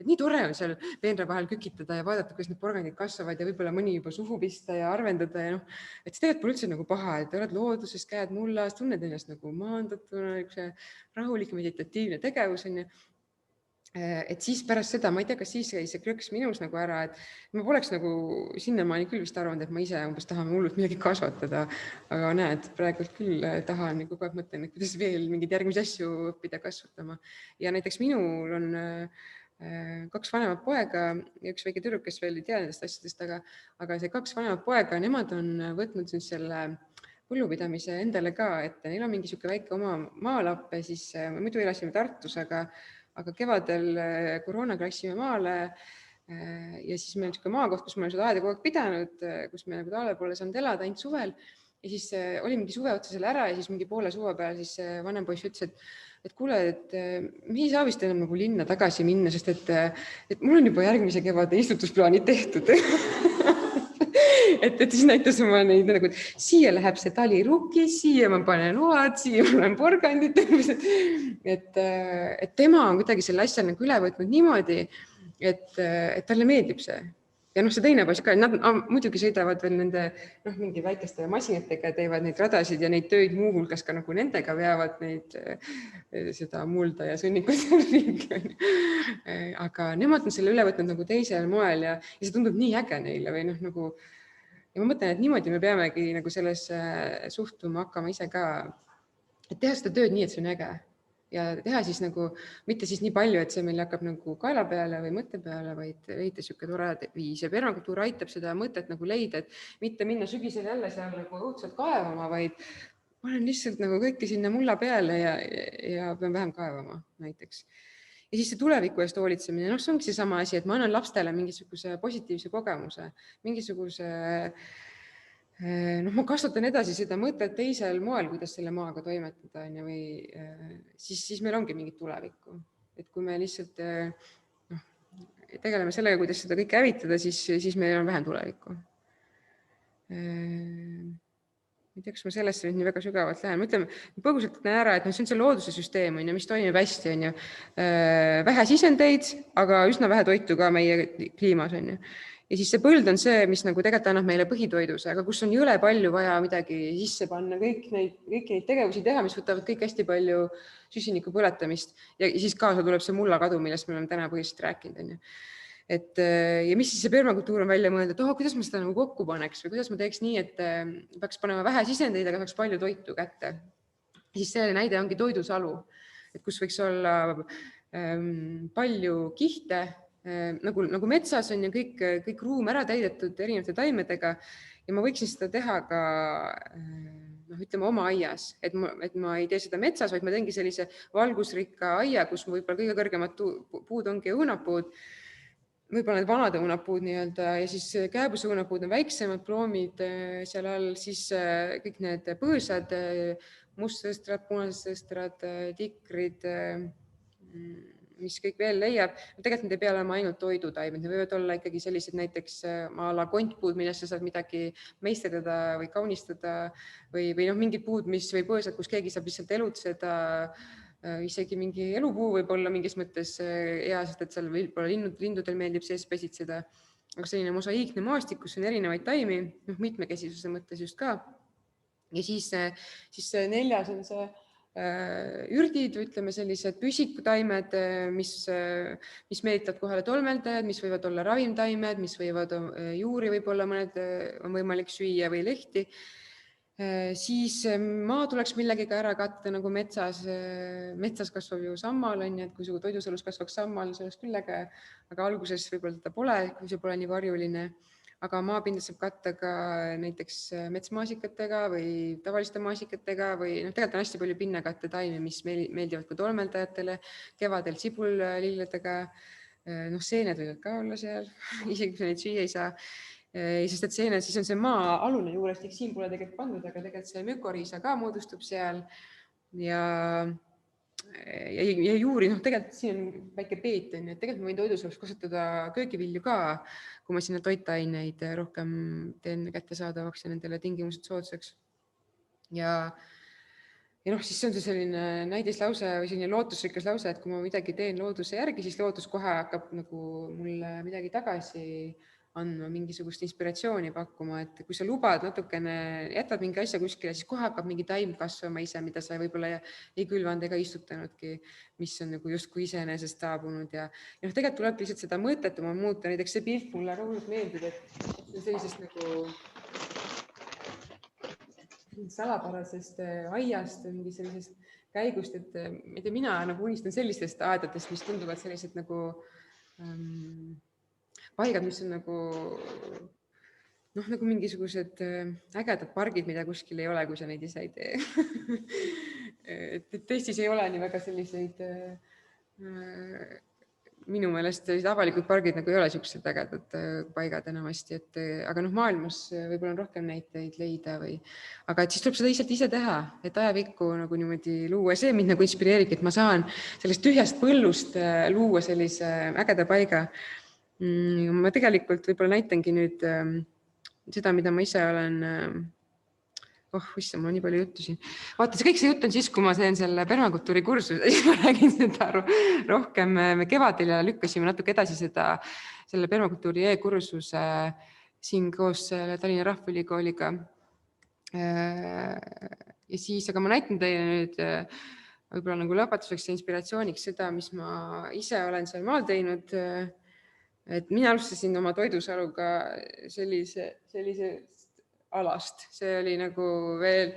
Et nii tore on seal peenra vahel kükitada ja vaadata, kuidas need porgandid kasvavad ja võib-olla mõni juba suhu pista ja arvendada ja et see tegelikult pole üldse nagu paha, et oled looduses, käed mullas, tunned ennast nagu maandatuna, üks rahulik meditatiivne tegevus on ju. Et siis pärast seda, ma ei tea, kas siis jäi see krõks minus nagu ära, et ma poleks nagu sinnamaani küll vist arvanud, et ma ise umbes tahan hullult midagi kasvatada, aga näed, praegult küll tahan ja kogu aeg mõtlen, et kuidas veel mingeid järgmisi asju õppida kasvatama. Ja näiteks minul on 2 vanemat poega ja üks väike tüdruk, kes veel ei tea nendest asjadest, aga see 2 vanemat poega, nemad on võtnud selle põllupidamise endale ka, et neil on mingi siuke väike oma maalapp ja siis muidu elasime Tartus, aga kevadel koroonaga läksime maale ja siis meil on niisugune maakoht, kus ma olen seda aeda kogu aeg pidanud, kus me nagu talve poole saanud elada ainult suvel ja siis oli mingi suve otsa selle ära ja siis mingi poole suve peal siis vanem poiss ütles, et kuule, et me ei saa vist enam nagu linna tagasi minna, sest et mul on juba järgmise kevade istutusplaanid tehtud. Et siis näitas ma neid, et siia läheb see talirukki, siia ma panen oad, siia ma olen porgandid. Et tema on kuidagi selle asja nagu üle võtnud niimoodi, et talle meeldib see. Ja see teine poiss ka, nad muidugi sõidavad veel nende mingi väikeste masinatega, teevad neid radasid ja neid töid muuhulgas ka nagu nendega veavad neid seda mulda ja sõnnikut. Aga nemad on selle üle võtnud nagu teisel moel ja see tundub nii äge neile või nagu. Ja ma mõtlen, et niimoodi me peamegi nagu selles suhtuma hakkama ise ka, et teha seda tööd nii, et see on äge ja teha siis nagu, mitte siis nii palju, et see meil hakkab nagu kaela peale või mõtte peale, vaid leida siuke tore viis ja permakultuur aitab seda mõtet nagu leida, et mitte minna sügisel jälle seal nagu õudselt kaevama, vaid ma olen lihtsalt nagu kõike sinna mulla peale ja pean vähem kaevama näiteks. Ja siis see tuleviku eest hoolitsemine, see ongi see sama asi, et ma annan lastele mingisuguse positiivse kogemuse, mingisuguse, ma kasvatan edasi seda mõtet teisel moel, kuidas selle maaga toimetada või siis meil ongi mingit tulevikku. Et kui me lihtsalt tegeleme sellega, kuidas seda kõike hävitada, siis meil on vähem tulevikku. Ma ei tea, kas ma sellesse nüüd nii väga sügavalt lähen. Ma ütlen põgusalt ära, et see on see looduse süsteem, mis toimib hästi. Vähe sisendeid, aga üsna vähe toitu ka meie kliimas. Ja siis see põld on see, mis nagu tegelikult annab meile põhitoiduse, aga kus on jõle palju vaja midagi sisse panna, kõiki neid tegevusi teha, mis võtavad kõik hästi palju süsiniku põletamist ja siis kaasa tuleb see mullakadu, millest me oleme täna põhiliselt rääkinud. On ju. Ja mis siis see permakultuur on välja mõelda, et kuidas ma seda nagu kokku paneks või kuidas ma teeks nii, et peaks panema vähe sisendeid, aga saaks palju toitu kätte. Siis see näide ongi toidusalu, et kus võiks olla palju kihte, nagu metsas on ju kõik ruum ära täidetud erinevate taimedega ja ma võiksin seda teha ka ütleme oma aias, et ma ei tee seda metsas, vaid ma teengi sellise valgusrikka aia, kus võib-olla kõige kõrgemad puud ongi õunapuud, võib-olla need vanad õunapuud nii-öelda ja siis kääbuse õunapuud on väiksemad ploomid seal all, siis kõik need põõsad, mustsõstrad, punasõstrad, tikrid, mis kõik veel leiab. Tegelikult need ei pea olema ainult toidutaimed, need võivad olla ikkagi sellised näiteks a la kontpuud, millest sa saad midagi meisterdada või kaunistada või mingid puud, mis või põõsad, kus keegi saab lihtsalt elutseda. Isegi mingi elupuu võib olla mingis mõttes hea, sest et seal võib-olla lindudel meeldib sees pesitseda. Aga selline mosaiikne maastik, kus on erinevaid taimi, mitmekesisuse mõttes just ka. Ja siis neljas on see ürdid, ütleme sellised püsikutaimed, mis meelitavad kohale tolmeldajad, mis võivad olla ravimtaimed, mis võivad juuri võib-olla mõned on võimalik süüa või lehti. Siis maa tuleks millegiga ära katta, nagu metsas kasvab ju sammal, on ju, et kui su toidusalus kasvaks sammal, see oleks küll äge, aga alguses võib-olla teda pole, kui see pole nii varjuline. Aga maapinda saab katta ka näiteks metsmaasikatega või tavaliste maasikatega või tegelikult on hästi palju pinnakatte taimi, mis meeldivad ka tolmeldajatele, kevadel cibullilledega, seened võivad ka olla seal, isegi kui neid süüa ei saa. Sest et seened, siis on see maa alune juurest, siin pole tegelikult pandud, aga tegelikult see mükoriisa ka moodustub seal ja juuri, tegelikult siin on väike peet, et tegelikult ma võin toidusalus kasutada köögivilju ka, kui ma sinna toitaineid rohkem teen kättesaadavaks ja nendele tingimused soodsaks. Ja siis see on see selline näidislause või selline lootusrikas lause, et kui ma midagi teen looduse järgi, siis loodus kohe hakkab nagu mulle midagi tagasi andma, mingisugust inspiratsiooni pakkuma, et kui sa lubad natukene, jätad mingi asja kuskile, siis kohe hakkab mingi taim kasvama ise, mida sa võib-olla ei külvanud ega istutanudki, mis on nagu justkui iseenesest saabunud ja tegelikult tuleb lihtsalt seda mõõtetuma muuta, näiteks see pilt mulle väga hullult meeldib, et see on sellisest nagu salapärasest aiast, mingi sellisest käigust, et mina nagu unistan sellistest aedadest, mis tunduvad sellised nagu paigad, mis on nagu mingisugused ägedad pargid, mida kuskil ei ole, kui sa neid ise ei tee. Et Eestis ei ole nii väga selliseid, minu meelest sellised avalikud pargid nagu ei ole sellised ägedad paigad enamasti, aga maailmas võib-olla on rohkem näiteid leida aga et siis tuleb seda lihtsalt ise teha, et ajapikku nagu niimoodi luua. See mind nagu inspireerib, et ma saan sellest tühjast põllust luua sellise ägeda paiga. Ma tegelikult võib-olla näitangi nüüd seda, mida ma ise olen, issand, mul on nii palju juttu siin. Vaata, kõik see jutt on siis, kui ma teen selle permakultuuri kursuse, siis ma räägin seda rohkem. Me kevadel ja lükkasime natuke edasi selle permakultuuri e-kursuse siin koos Tallinna Rahvaülikooliga. Ja siis, aga ma näitan teile nüüd võib-olla nagu lõpetuseks ja inspiratsiooniks seda, mis ma ise olen seal maal teinud. Et mina alustasin oma toidusaluga sellise alast. See oli nagu veel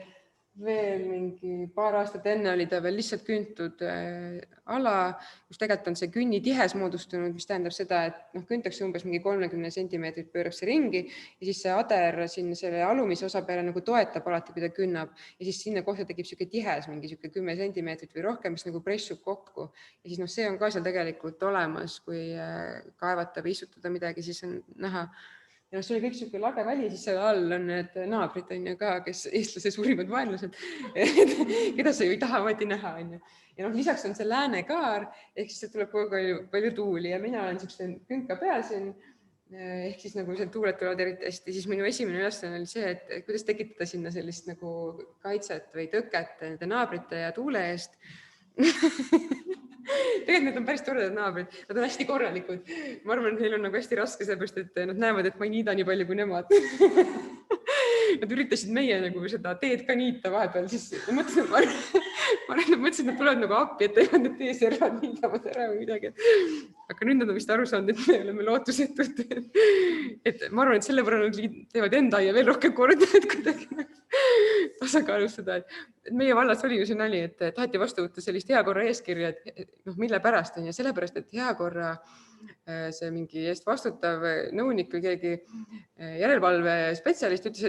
mingi paar aastat enne oli ta veel lihtsalt küntud ala, kus tegelikult on see künnitihes moodustunud, mis tähendab seda, et küntakse umbes mingi 30 sentimeetrit pöörab see ringi ja siis see ader sinna selle alumise osa peale nagu toetab alati, kui ta künnab ja siis sinna kohta tekib siuke tihes, mingi siuke 10 sentimeetrit või rohkem, mis nagu pressub kokku ja siis see on ka seal tegelikult olemas, kui kaevata või istutada midagi, siis on näha. Ja see oli kõik siuke lage väli, siis seal all on need naabrid on ju ka, kes eestlase suurimad vaenlased, keda sa ju ei taha alati näha. Ja lisaks on see läänekaar, ehk siis tuleb palju tuuli ja mina olen siukse künka peal siin, ehk siis nagu see tuuled tulevad eriti hästi, siis minu esimene ülesanne oli see, et kuidas tekitada sinna sellist nagu kaitset või tõket nende naabrite ja tuule eest. Tegelikult need on päris toredad naabrid, nad on hästi korralikud. Ma arvan, et neil on nagu hästi raske, sellepärast, et nad näevad, et ma ei niida nii palju kui nemad. Nad üritasid meie nagu seda teed ka niita vahepeal, siis mõtlesin, et nad tulevad nagu appi, et teevad need teeservad niidavad ära või midagi. Aga nüüd nad on vist aru saanud, et me oleme lootusetud. Et ma arvan, et selle võrra nad teevad enda ja veel rohkem korda, et kuidagi tasakaalustada. Et meie vallas oli ju see nali, et taheti vastu võtta sellist heakorra eeskirja, et mille pärast on ja sellepärast, et heakorra see mingi eest vastutav nõunik või keegi järelevalve spetsialist ütles,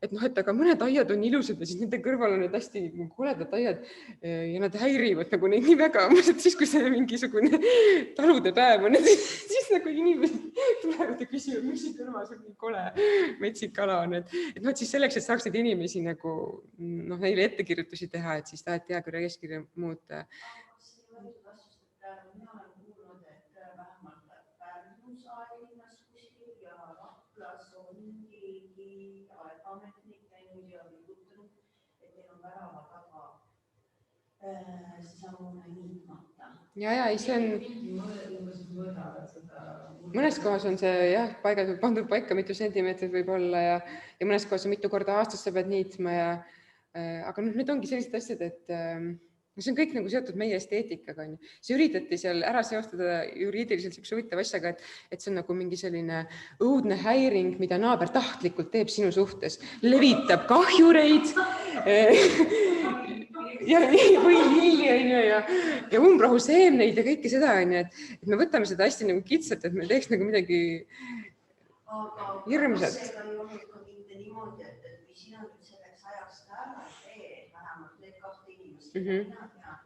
et aga mõned aiad on ilusad ja siis nende kõrval on need hästi koledad aiad ja nad häirivad nagu neid nii väga. Siis kui see mingisugune talude päev on, siis nagu inimesed tulevad ja küsivad, miks siin kõrval on nii kole metsik ala on. Et siis selleks, et saaks neid inimesi nagu neile ettekirjutusi teha, et siis taheti heakorra eeskirja muuta. Ja, ei, see on mõnes kohas on see pandud paika mitu sentimeetrit võib olla ja mõnes kohas on mitu korda aastas sa pead niitma aga need ongi sellised asjad, et see on kõik nagu seotud meie esteetikaga. See üritati seal ära seostada juriidiliselt üks huvitav asjaga, et see on nagu mingi selline õudne häiring, mida naaber tahtlikult teeb sinu suhtes, levitab kahjureid või lilli ja umbrahuseemneid ja kõike seda, et me võtame seda hästi nagu kitsalt, et me teeks nagu midagi hirmsat. See on loomulikult mitte niimoodi, et kui sina nüüd selleks ajast ära tee, vähemalt need kahte inimest, mina tean,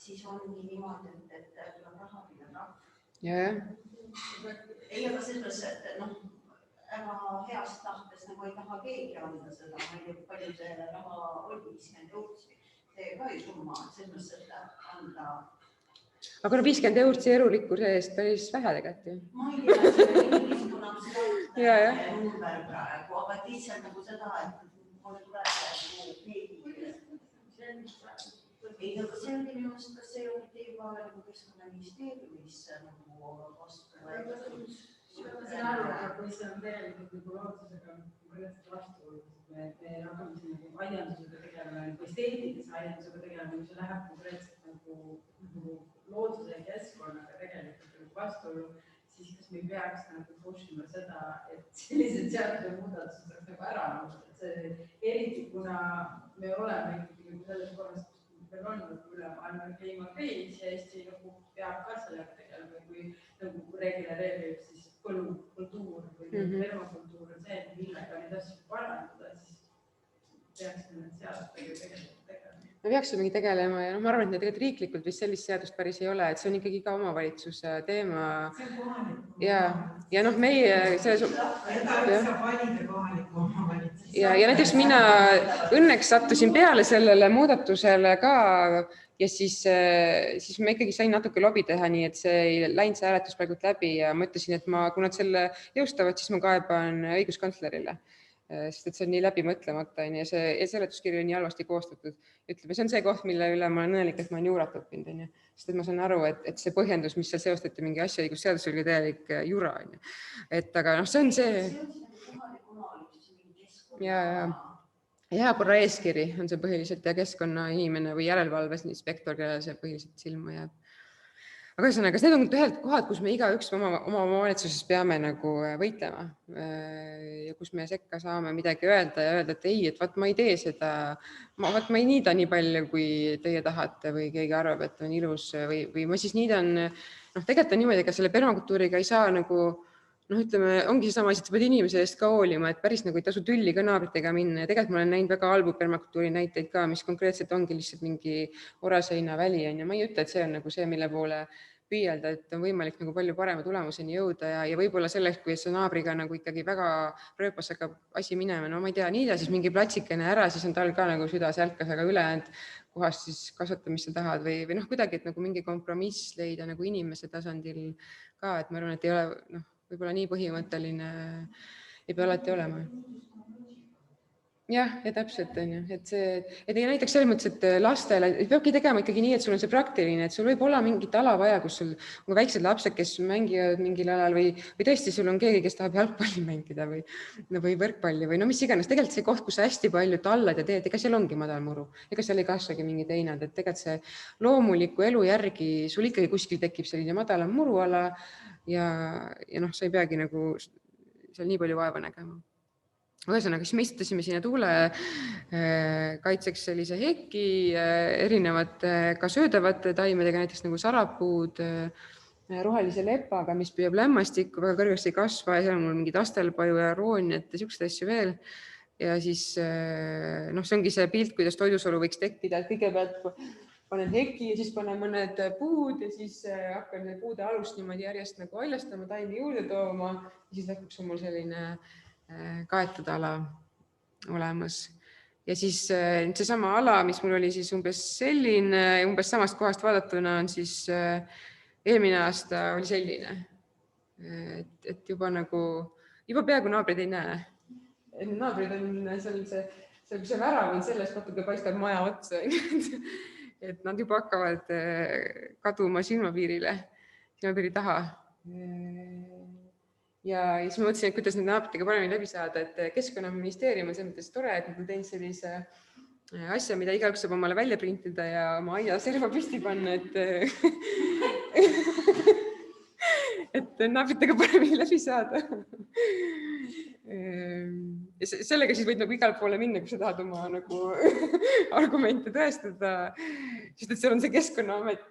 siis ongi niimoodi, et tuleb raha pida rahv. Ei, aga selles, et ära heast tahtes nagu ei taha keegi anda seda, ma ei tea, palju see raha oli, 50 eurot. See ka ei summa, selles, et anda. Aga 50 eurot see erulikkuse eest päris vähe tegelikult. Ma ei tea, see on seda number praegu, aga lihtsalt nagu seda, et mul tuleb keegi. Ei, aga see oli minu arust, kas see oli teema nagu Keskkonnaministeeriumis nagu vastu võetud. See on aru, aga kui see on tegelikult nagu loodusega konkreetselt vastu, me hakkame siin nagu aiandusega tegelema, kui esteetilise aiandusega tegelema, kui see läheb konkreetselt nagu looduse ja keskkonnaga tegelikult vastuolu, siis kas me peaks nagu pushima seda, et sellised seaduse muudatused saaks nagu ära muuta. Eriti kuna me oleme ikkagi selles korras, kus meil on üle maailma kliimakriis ja Eesti peab ka sellega tegelema, kui nagu regenereerib siis põllukultuur või permakultuur on see, millega neid asju parandada, siis peaksime need seadustega tegelikult tegelema. Me peaksimegi tegelema ja ma arvan, et tegelikult riiklikult vist sellist seadust päris ei ole, et see on ikkagi ka omavalitsuse teema. See on kohalik. Ja meie... Ja näiteks mina õnneks sattusin peale sellele muudatusele ka ja siis ma ikkagi sain natuke lobi teha, nii et see ei läinud see hääletus praegu läbi ja ma ütlesin, et kui nad selle jõustavad, siis ma kaeban õiguskantslerile. Sest et see on nii läbi mõtlemata ja see seletuskiri on nii halvasti koostatud. Ütleme, see on see koht, mille üle ma olen õnnelik, et ma olen juurat õppinud. Sest et ma saan aru, et see põhjendus, mis seal seostati mingi asja õigusseadus oli täielik jura. Et aga see on see... Heakorra eeskiri on see põhiliselt ja keskkonna inimene või järelevalves inspektor, kellele see põhiliselt silma jääb. Aga ühesõnaga, need on ühed kohad, kus me igaüks oma omavalitsuses peame nagu võitlema ja kus me sekka saame midagi öelda ja öelda, et ei, et ma ei tee seda, ma ei niida nii palju, kui teie tahate või keegi arvab, et on ilus või ma siis niidan, tegelikult on niimoodi, ega selle permakultuuriga ei saa nagu, ütleme, ongi see sama asi, et sa pead inimese eest ka hoolima, et päris nagu ei tasu tülli ka naabritega minna ja tegelikult ma olen näinud väga halbu permakultuuri näiteid ka, mis konkreetselt ongi lihtsalt mingi oraseina väli ja ma ei ütle, et see on nagu see, mille poole püüelda, et on võimalik nagu palju parema tulemuseni jõuda ja võib-olla selleks, kui see naabriga nagu ikkagi väga rööpas hakkab asi minema, no ma ei tea, niida siis mingi platsikene ära, siis on tal ka nagu süda sälkas, aga ülejäänud kohast siis kasvata, mis sa tahad või kuidagi, et nagu mingi kompromiss leida nagu inimese tasandil ka, et ma arvan, et ei ole võib-olla nii põhimõtteline ei pea alati olema. Jah, ja täpselt on ju, et näiteks selles mõttes, et lastele peabki tegema ikkagi nii, et sul on see praktiline, et sul võib olla mingit ala vaja, kus sul on väiksed lapsed, kes mängivad mingil alal või tõesti sul on keegi, kes tahab jalgpalli mängida või võrkpalli või no mis iganes. Tegelikult see koht, kus hästi palju tallad ja teed, ega seal ongi madal muru, ega seal ei kasvagi mingi teine, et tegelikult see loomuliku elu järgi sul ikkagi kuskil tekib selline madalam muruala ja noh, sa ei peagi nagu seal nii palju vaeva nägema. Ühesõnaga, siis me istutasime sinna tuule kaitseks sellise heki erinevate ka söödavate taimedega, näiteks nagu sarapuud, rohelise lepaga, mis püüab lämmastikku, väga kõrgesti ei kasva ja seal on mul mingid astelpaju ja rooniat ja siukseid asju veel. Ja siis noh, see ongi see pilt, kuidas toidusolu võiks tekkida, et kõigepealt panen heki ja siis panen mõned puud ja siis hakkan puude alust niimoodi järjest nagu haljastama, taimi juurde tooma ja siis lõpuks on mul selline kaetud ala olemas. Ja siis seesama ala, mis mul oli siis umbes selline, umbes samast kohast vaadatuna on siis eelmine aasta oli selline. Et juba peaaegu naabrid ei näe. Naabrid on see värav on sellest natuke paistab maja otsa. Et nad juba hakkavad kaduma silmapiiri taha. Ja siis ma mõtlesin, et kuidas need naabritega paremini läbi saada, et Keskkonnaministeerium on selles mõttes tore, et nad on teinud sellise asja, mida igaüks saab omale välja printida ja oma aia serva püsti panna, et naabritega paremini läbi saada. Ja sellega siis võid nagu igale poole minna, kui sa tahad oma nagu argumente tõestada, sest et seal on see Keskkonnaamet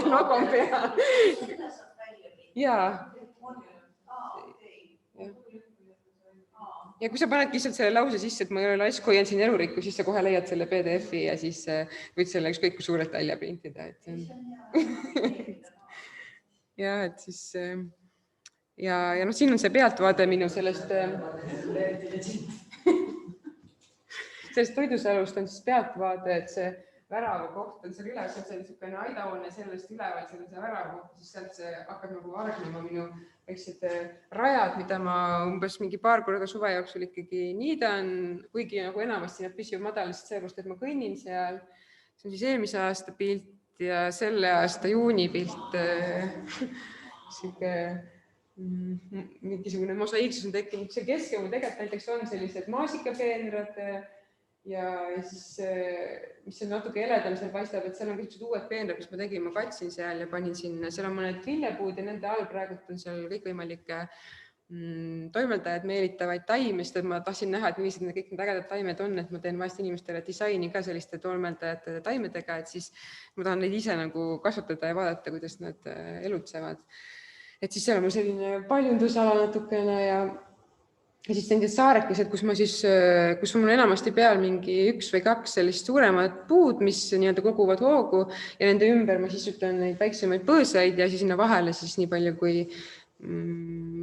logo peal. Jaa. Ja kui sa paned lihtsalt selle lause sisse, et ma ei ole laisk, hoian siin elurikku, siis sa kohe leiad selle PDF-i ja siis võid selle ükskõik kui suurelt välja printida. Ja, et siis ja noh, siin on see pealtvaade minu sellest toidusalust on siis pealtvaade, et see värava koht on seal üles, see on niisugune aidahoone sellest üleval, see värava koht, siis sealt see hakkab nagu argnema minu väiksed rajad, mida ma umbes mingi paar korda suve jooksul ikkagi niidan, kuigi nagu enamasti nad püsivad madalast seepärast, et ma kõnnin seal. See on siis eelmise aasta pilt ja selle aasta juuni pilt. Mingisugune mosaiiksus on tekkinud. See keskel mul tegelikult näiteks on sellised maasikapeenrad ja siis, mis on natuke eledam, seal paistab, et seal on kõik uued peenrad, mis ma tegin, ma katsin seal ja panin sinna, seal on mõned viljapuud ja nende all praegult on seal kõikvõimalikke toimeldajad meelitavaid taime, sest ma tahtsin näha, et millised kõik need ägedad taimed on, et ma teen vahest inimestele disaini ka selliste toimeldajate taimedega, et siis ma tahan neid ise nagu kasvatada ja vaadata, kuidas nad elutsevad. Et siis seal on mul selline paljundusala natukene ja siis nendid saarekesed, kus mul on enamasti peal mingi 1 või 2 sellist suuremad puud, mis nii-öelda koguvad hoogu ja nende ümber ma sisutan neid väiksemaid põõsaid ja siis sinna vahele siis nii palju, kui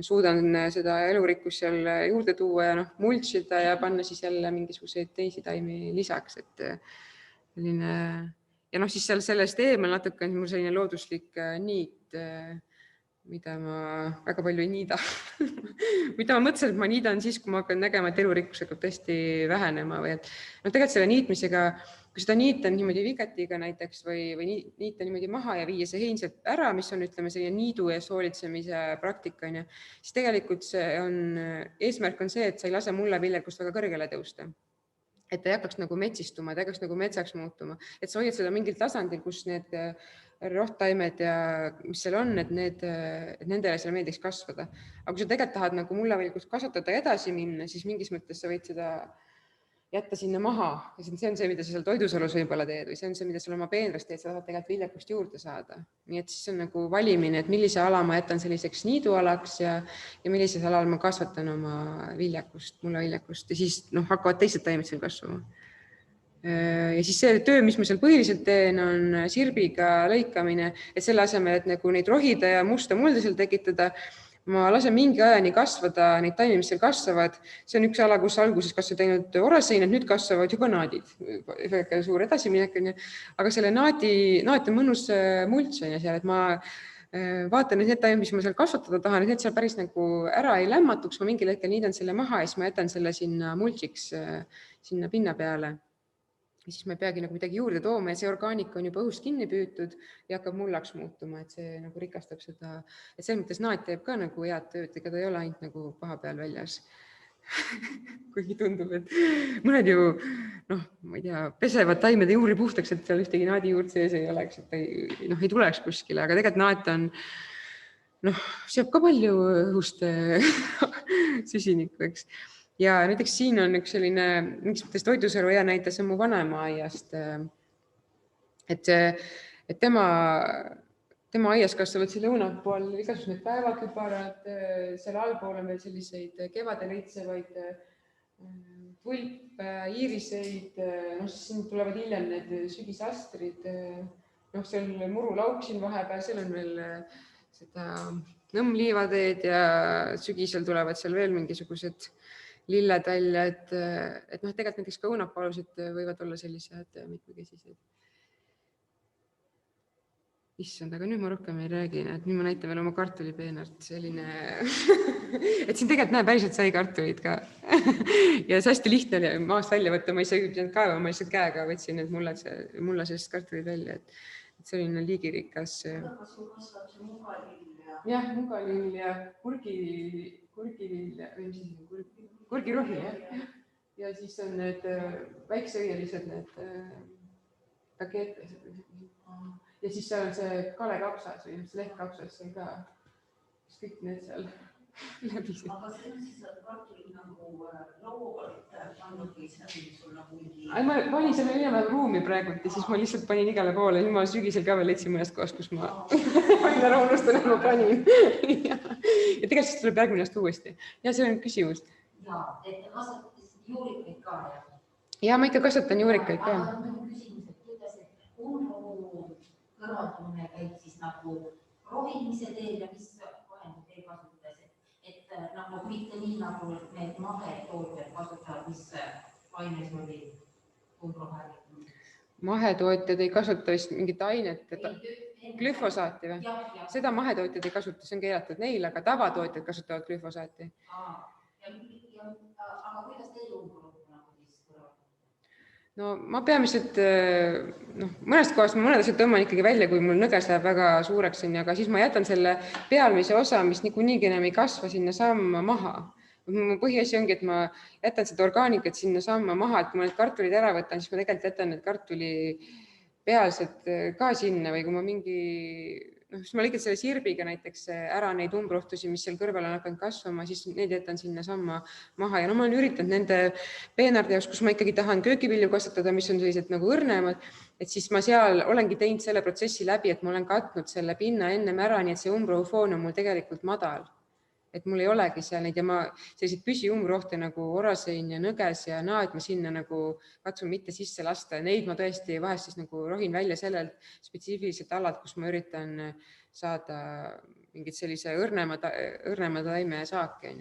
suudan seda elurikkust seal juurde tuua ja mulčida ja panna siis jälle mingisuguseid teisi taimi lisaks. Ja siis seal sellest eemal natuke on mul selline looduslik niit, mida ma väga palju ei niida. Mida ma mõtlesin, et ma niidan siis, kui ma hakkan nägema, et elurikkus hakkab tõesti vähenema. Tegelikult selle niitmisega, kui seda niita niimoodi vigetiga näiteks või niita niimoodi maha ja viia see hein sealt ära, mis on selline niidu ees hoolitsemise praktika, siis tegelikult eesmärk on see, et sa ei lase mullaviljakust väga kõrgele tõusta. Et ta ei hakkaks nagu metsistuma, ta ei hakkaks nagu metsaks muutuma. Et sa hoiad seda mingil tasandil, kus need rohttaimed ja mis seal on, et nendele seal meeldiks kasvada. Aga kui sa tegelikult tahad nagu mullaviljakust kasvatada ja edasi minna, siis mingis mõttes sa võid seda jätta sinna maha. Ja see on see, mida sa seal toidusalus võib-olla teed või see on see, mida seal oma peenras teed, sa tahad tegelikult viljakust juurde saada. Nii et siis on nagu valimine, et millise ala ma jätan selliseks niidualaks ja millises alal ma kasvatan oma viljakust, mullaviljakust ja siis hakkavad teised taimed seal kasvama. Ja siis see töö, mis ma seal põhiliselt teen, on sirbiga lõikamine, et selle asemel, et nagu neid rohida ja musta mulda seal tekitada, ma lasen mingi ajani kasvada neid taimi, mis seal kasvavad. See on üks ala, kus alguses kasvavad ainult oraseinad, nüüd kasvavad juba naadid. Väga suur edasiminek. Aga selle naat on mõnus mults on seal, et ma vaatan, et need taimed, mis ma seal kasvatada tahan, et need seal päris nagu ära ei lämmatuks, ma mingil hetkel niidan selle maha ja siis ma jätan selle sinna mulčiks, sinna pinna peale. Ja siis ma ei peagi nagu midagi juurde tooma ja see orgaanika on juba õhust kinni püütud ja hakkab mullaks muutuma, et see nagu rikastab seda, et selles mõttes naat teeb ka nagu head tööd, ega ta ei ole ainult nagu paha peal väljas. Kuigi tundub, et mõned ju, ma ei tea, pesevad taimede juuri puhtaks, et seal ühtegi naadi juurt sees ei oleks, et ei tuleks kuskile, aga tegelikult naat on, seab ka palju õhust süsinikku, eks. Ja näiteks siin on üks selline, miks mõttes toidusõru hea näite, see on mu vanema aiast, et tema aias kasvavad selle õunapool igasugused päevaküparad, seal allpool on veel selliseid kevadel õitsevaid tulp, iiriseid, siin tulevad hiljem need sügisastrid, seal murulauk siin vahepeal, seal on veel seda nõmmliivateed ja sügisel tulevad seal veel mingisugused lilled välja, et tegelikult näiteks ka õunapaalused võivad olla sellised mitmekesised. Issand, aga nüüd ma rohkem ei räägi, et nüüd ma näitan veel oma kartulipeenart, selline, et siin tegelikult näe, päriselt sai kartulit ka. Ja see hästi lihtne oli maast välja võtta, ma ei saa pidanud kaeva, ma lihtsalt käega võtsin need mullasest kartulid välja, et selline liigirikas. Jah, mugalill ja kurgirohi, ja siis on need väikseõielised need pakeed. Ja siis seal on see kalekapsas või see lehtkapsas seal ka, kõik need seal läbi. Aga see on siis kartuli nagu loovalt pannud või see on sul nagu mingi... Ma panin selle enam ruumi praegult ja siis ma lihtsalt panin igale poole. Nüüd ma sügisel ka veel leidsin mõnest kohast, kus ma panin ära unustan, et ma panin. Ja tegelikult siis tuleb järgmine aasta uuesti. Ja see on küsimus. Ja, et kasvatad juurikaid ka, jah? Ja, ma ikka kasvatan juurikaid ka. Aga on küsimus, et kuidas umbrohu kõrvaldamine käib siis nagu rohimise teel ja mis vahendid ei kasutas, et nagu mitte nii nagu need mahetootjad kasutavad, mis aines oli umbrohäälik. Mahetootjad ei kasuta vist mingit ainet, glüfosaati või? Seda mahetootjad ei kasuta, see on keelatud neil, aga tavatootjad kasutavad glüfosaati. Aga kuidas teil umbrohu nagu siis kõrvaldamine? No ma peamiselt, mõnest kohast ma mõned asjad tõmban ikkagi välja, kui mul nõges läheb väga suureks, aga siis ma jätan selle pealmise osa, mis niikuinii enam ei kasva sinna samma maha. Mu põhiasi ongi, et ma jätan seda orgaanikat sinna samma maha, et kui ma need kartulid ära võtan, siis ma tegelikult jätan need kartuli pealsed ka sinna või kui ma siis ma lõikan selle sirbiga näiteks ära neid umbrohtusi, mis seal kõrval on hakanud kasvama, siis need jätan sinna samma maha. Ja ma olen üritanud nende peenarde jaoks, kus ma ikkagi tahan köögivilju kasvatada, mis on sellised nagu õrnemad, et siis ma seal olengi teinud selle protsessi läbi, et ma olen katnud selle pinna ennem ära, nii et see umbrohufoon on mul tegelikult madal. Et mul ei olegi seal neid ja ma selliseid püsiumbrohte nagu orasein ja nõges ja naad ma sinna nagu katsun mitte sisse lasta. Neid ma tõesti vahest siis nagu rohin välja sellelt spetsiifiliselt alad, kus ma üritan saada mingit sellise õrnema taime saaki.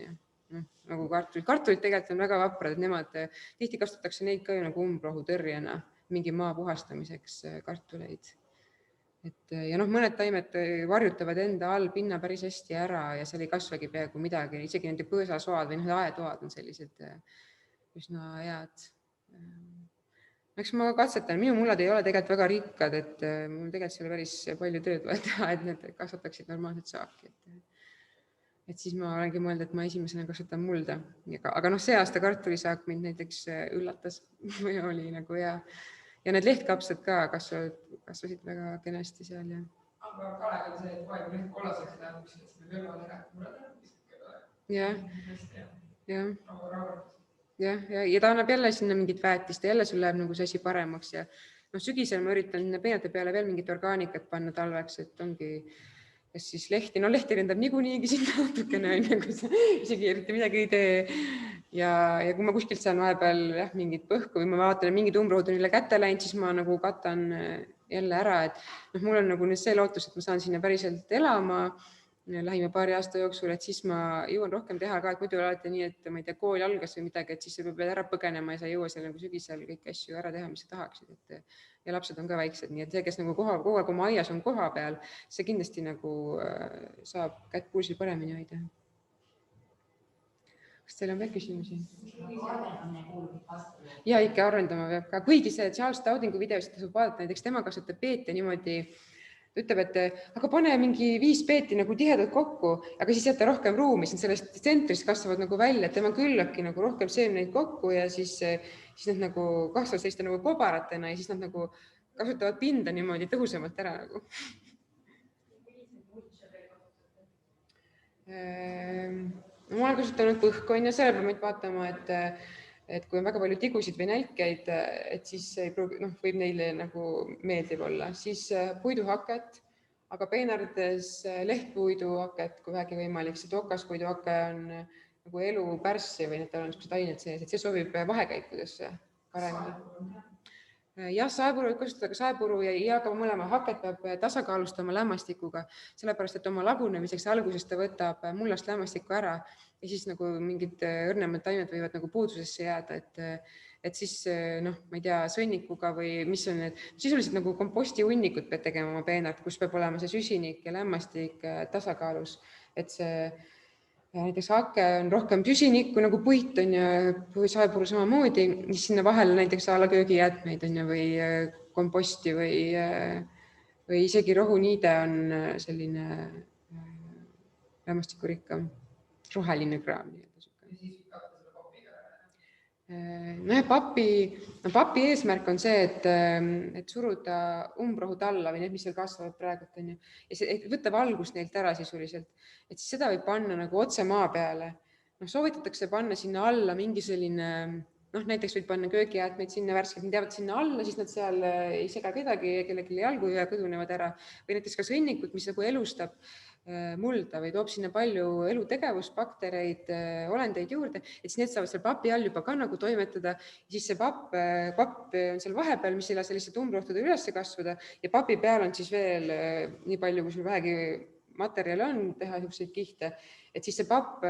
Nagu kartulid tegelikult on väga vaprad, et nemad tihti kasutatakse neid ka nagu umbrohu tõrjena mingi maa puhastamiseks kartuleid. Ja mõned taimed varjutavad enda all pinna päris hästi ära ja seal ei kasvagi peaaegu midagi, isegi nende põõsasoad või aetoad on sellised üsna head. Eks ma katsetan, minu mullad ei ole tegelikult väga rikkad, et mul tegelikult seal päris palju tööd vaja teha, et need kasvataksid normaalset saaki. Et siis ma olengi mõelnud, et ma esimesena kasvatan mulda, aga see aasta kartulisaak mind näiteks üllatas või oli nagu hea. Ja need lehtkapsad ka kasvasid väga kenasti seal. Ja. Aga Kalega on see, et vaegu nüüd kollaseks läheb, siis me kõrval ära murada. Ja ta annab jälle sinna mingit väetist ja jälle sul läheb nagu see asi paremaks. Ja sügisel ma üritan peenate peale veel mingit orgaanikat panna talveks, et ongi kes siis lehti. Lehti lendab niikuinii sinna natukene, kui sa isegi eriti midagi ei tee. Ja kui ma kuskilt saan vahepeal mingit põhku või ma vaatan, et mingid umbrohud on üle kätte läinud, siis ma nagu katan jälle ära, et mul on nagu nüüd see lootus, et ma saan sinna päriselt elama lähima paari aasta jooksul, et siis ma jõuan rohkem teha ka, et muidu alati nii, et ma ei tea, kool algas või midagi, et siis sa pead ära põgenema ja sa ei jõua seal nagu sügisel kõiki asju ära teha, mis sa tahaksid. Ja lapsed on ka väiksed, nii et see, kes nagu kogu aeg oma aias on koha peal, see kindlasti nagu saab kätt pulsil paremini hoida. Kas teil on veel küsimusi? Ja ikka arendama peab ka, kuigi see Charles Dowdingu videost tasub vaadata, näiteks tema kasutab peete niimoodi, ütleb, et aga pane mingi 5 peeti nagu tihedalt kokku, aga siis jätta rohkem ruumi, siis sellest tsentrist kasvavad nagu välja, et tema küllabki nagu rohkem seemneid kokku ja siis nad nagu kasvavad selliste nagu kobaratena ja siis nad nagu kasutavad pinda niimoodi tõhusamalt ära nagu. Ma olen kasutanud põhkonja, selle peab vaatama, et kui on väga palju tigusid või nälkeid, et siis võib neile nagu meeldiv olla. Siis puiduhaket, aga peenardes lehtpuiduhaket, kui vähegi võimalik. See tokaspuiduhake on nagu elu pärssi või tal on niisugused ained sees, et see sobib vahekäikudesse paremini. Jah, saepuru võib kasutada, aga saepuru ja ka mõlema haket peab tasakaalustama lämmastikuga, sellepärast, et oma lagunemiseks alguses ta võtab mullast lämmastikku ära ja siis nagu mingid õrnemad taimed võivad nagu puudusesse jääda, et siis ma ei tea, sõnnikuga või mis on need, sisuliselt nagu komposti hunnikud pead tegema oma peenart, kus peab olema see süsinik ja lämmastik tasakaalus, et see näiteks hake on rohkem süsinikku nagu puit on ja või saepuru samamoodi, siis sinna vahele näiteks ala köögijäätmeid on või komposti või isegi rohuniide on selline lämmastikurikkam, roheline kraam. Papi eesmärk on see, et suruda umbrohud alla või need, mis seal kasvavad praegult on ju, ja võtta valgust neilt ära sisuliselt, et siis seda võib panna nagu otse maa peale. Soovitatakse panna sinna alla mingi selline, näiteks võid panna köögijäätmeid sinna värskelt, need jäävad sinna alla, siis nad seal ei sega kedagi, kellelegi jalgu ja kõdunevad ära. Või näiteks ka sõnnikut, mis nagu elustab mulda või toob sinna palju elutegevust, baktereid, olendeid juurde, et siis need saavad seal papi all juba ka nagu toimetada. Siis see papp on seal vahepeal, mis ei lase lihtsalt umbrohtudel üles kasvada ja papi peal on siis veel nii palju, kui sul vähegi materjali on, teha niisuguseid kihte, et siis see papp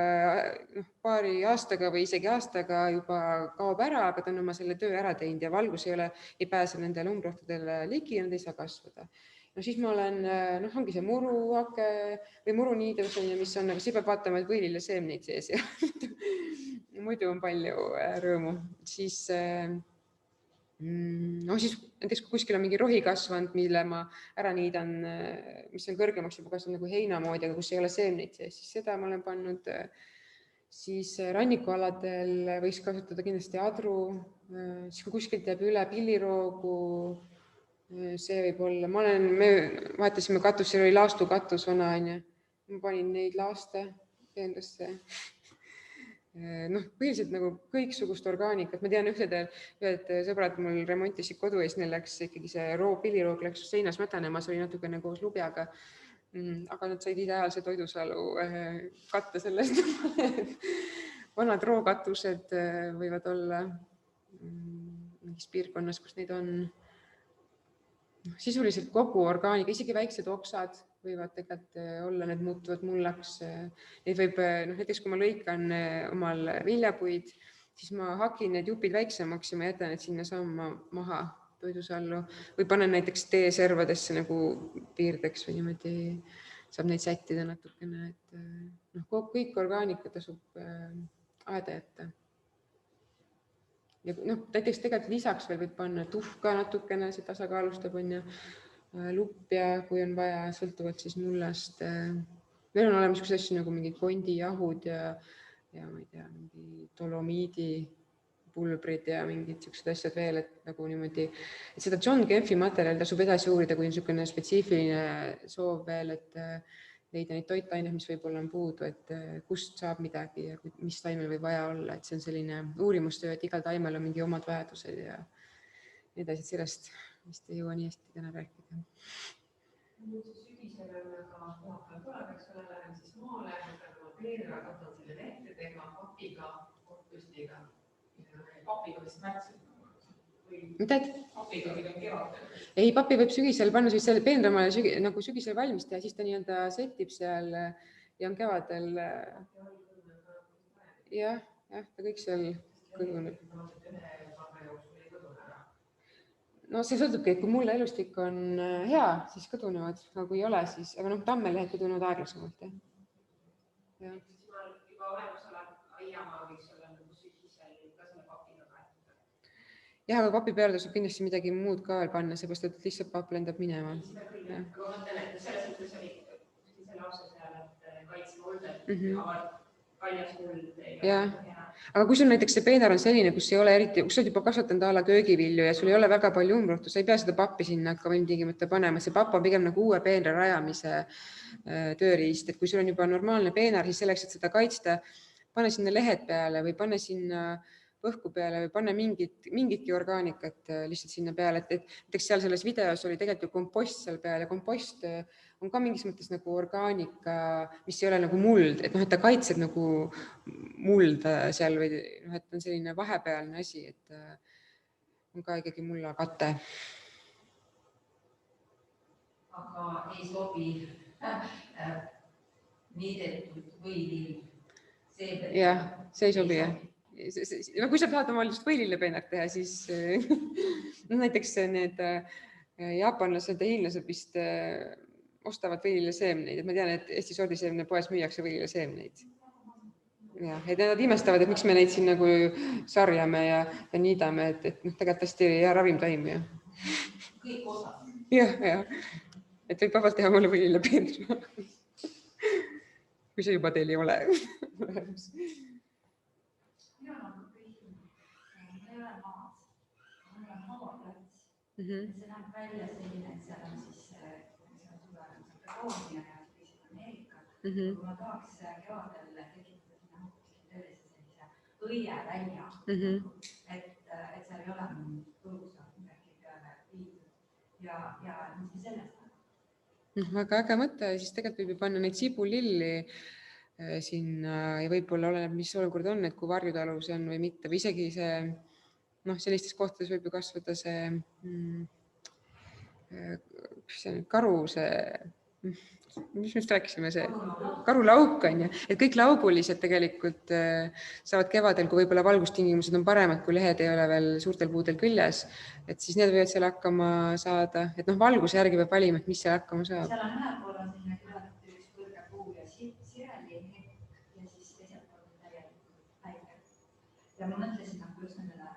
paari aastaga või isegi aastaga juba kaob ära, aga ta on oma selle töö ära teinud ja valgus ei pääse nendele umbrohtudele ligi ja nad ei saa kasvada. Siis ma olen, ongi see muruhake või muruniidus, mis on, aga siis peab vaatama, et võilile seemneid sees ja muidu on palju rõõmu. Siis näiteks kui kuskil on mingi rohi kasvanud, mille ma ära niidan, mis on kõrgemaks juba kasvanud nagu heina moodi, aga kus ei ole seemneid sees, siis seda ma olen pannud. Siis rannikualadel võiks kasutada kindlasti adru, siis kui kuskilt jääb üle pilliroogu, see võib olla, me vahetasime katus, seal oli laastukatus vana, ma panin neid laaste endasse. Põhiliselt nagu kõiksugust orgaanikat, ma tean ühed sõbrad mul remontisid kodu ees, neil läks ikkagi see pilliroog läks seinas mätanema, see oli natukene koos lubjaga, aga nad said ideaalse toidusalu katta sellest. Vanad rookatused võivad olla mingis piirkonnas, kus neid on. Sisuliselt kogu orgaanika, isegi väiksed oksad võivad tegelikult olla, need muutuvad mullaks. Neid võib, näiteks kui ma lõikan omal viljapuid, siis ma hakin need jupid väiksemaks ja ma jätan need sinna samma maha toidusallu või panen näiteks teeservadesse nagu piirdeks või niimoodi saab neid sättida natukene. Kõik orgaanika tasub aeda jätta. Ja näiteks tegelikult lisaks veel võib panna tuhka natukene, see tasakaalustab on ja lupja, kui on vaja, sõltuvalt siis mullast. Meil on olemas niisugused asju nagu mingid kondijahud ja ma ei tea, mingi dolomiidi pulbrid ja mingid niisugused asjad veel, et nagu niimoodi, et seda John Kempfi materjali tasub edasi uurida, kui on niisugune spetsiifiline soov veel, et leida neid toitaineid, mis võib-olla on puudu, et kust saab midagi ja mis taimel võib vaja olla, et see on selline uurimustöö, et igal taimel on mingi omad vajadused ja nii edasi, sellest vist ei jõua nii hästi täna rääkida. Nüüd sügisel on aga puhakal tuleb, eks ole, lähen siis maale, võtan oma peerra, võtan selle lehtedega, papiga, korpüstiga. Papiga vist märtsil. Mida? Papiga või kevadel? Ei, papi võib sügisel panna selle peenramale nagu sügisel valmis teha, siis ta nii-öelda setib seal ja on kevadel. Jah, ta kõik seal kõduneb. No see sõltubki, et kui mulle elustik on hea, siis kõdunevad, aga kui ei ole, siis, aga tammelehed kõdunevad aeglasemalt. Juba olemas olev aiamaa võiks olla sügisel ka selle papiga kaetud. Jah, aga papi peale saab kindlasti midagi muud ka veel panna, seepärast, et lihtsalt papp lendab minema. Aga mõtlen, et selles mõttes oli selle aasta seal, et kaitsekolded, kaljas kuld. Jah, aga kui sul näiteks see peenar on selline, kus ei ole eriti, kus sa oled juba kasvatanud a la köögivilju ja sul ei ole väga palju umbrohtu, sa ei pea seda pappi sinna hakkama ilmtingimata panema, see papp on pigem nagu uue peenra rajamise tööriist, et kui sul on juba normaalne peenar, siis selleks, et seda kaitsta, pane sinna lehed peale või pane sinna õhku peale või panna mingitki orgaanikat lihtsalt sinna peale, et näiteks seal selles videos oli tegelikult ju kompost seal peal ja kompost on ka mingis mõttes nagu orgaanika, mis ei ole nagu muld, et ta kaitseb nagu mulda seal või et on selline vahepealne asi, et on ka ikkagi mulla kate. Aga ei sobi niidetud võilill. Jah, see ei sobi, jah. Kui sa tahad oma just võilillepeenart teha, siis näiteks need jaapanlased ja hiinlased vist ostavad võililleseemneid, et ma tean, et Eesti sordiseemne poes müüakse võililleseemneid. Ja, et nad imestavad, et miks me neid siin nagu sarjame ja niidame, et tegelikult hästi hea ravimtaim. Kõik osad. Jah, et võib vabalt teha mulle võilillepeenra. Kui see juba teil ei ole. See näeb välja selline, et seal on siis Kaoonia ja Ameerika. Kui ma tahaks kevadel tekitada sinna sellise õie välja, et seal ei ole põõsa midagi peale viidud ja mis me sellest näeme? Väga äge mõte, siis tegelikult võib ju panna neid sibulilli sinna ja võib-olla oleneb, mis olukord on, et kui varjutalu see on või mitte, või isegi see sellistes kohtades võib ju kasvada see karu, mis me just rääkisime, see karulauk on ju, et kõik laugulised tegelikult saavad kevadel, kui võib-olla valgustingimused on paremad, kui lehed ei ole veel suurtel puudel küljes, et siis need võivad seal hakkama saada, et valguse järgi peab valima, et mis seal hakkama saab. Seal on ühel pool on selline külatud üks kõrge puu ja sireli ja siis teiselt pool on täielikult päike. Ja ma mõtlesin, et just nendele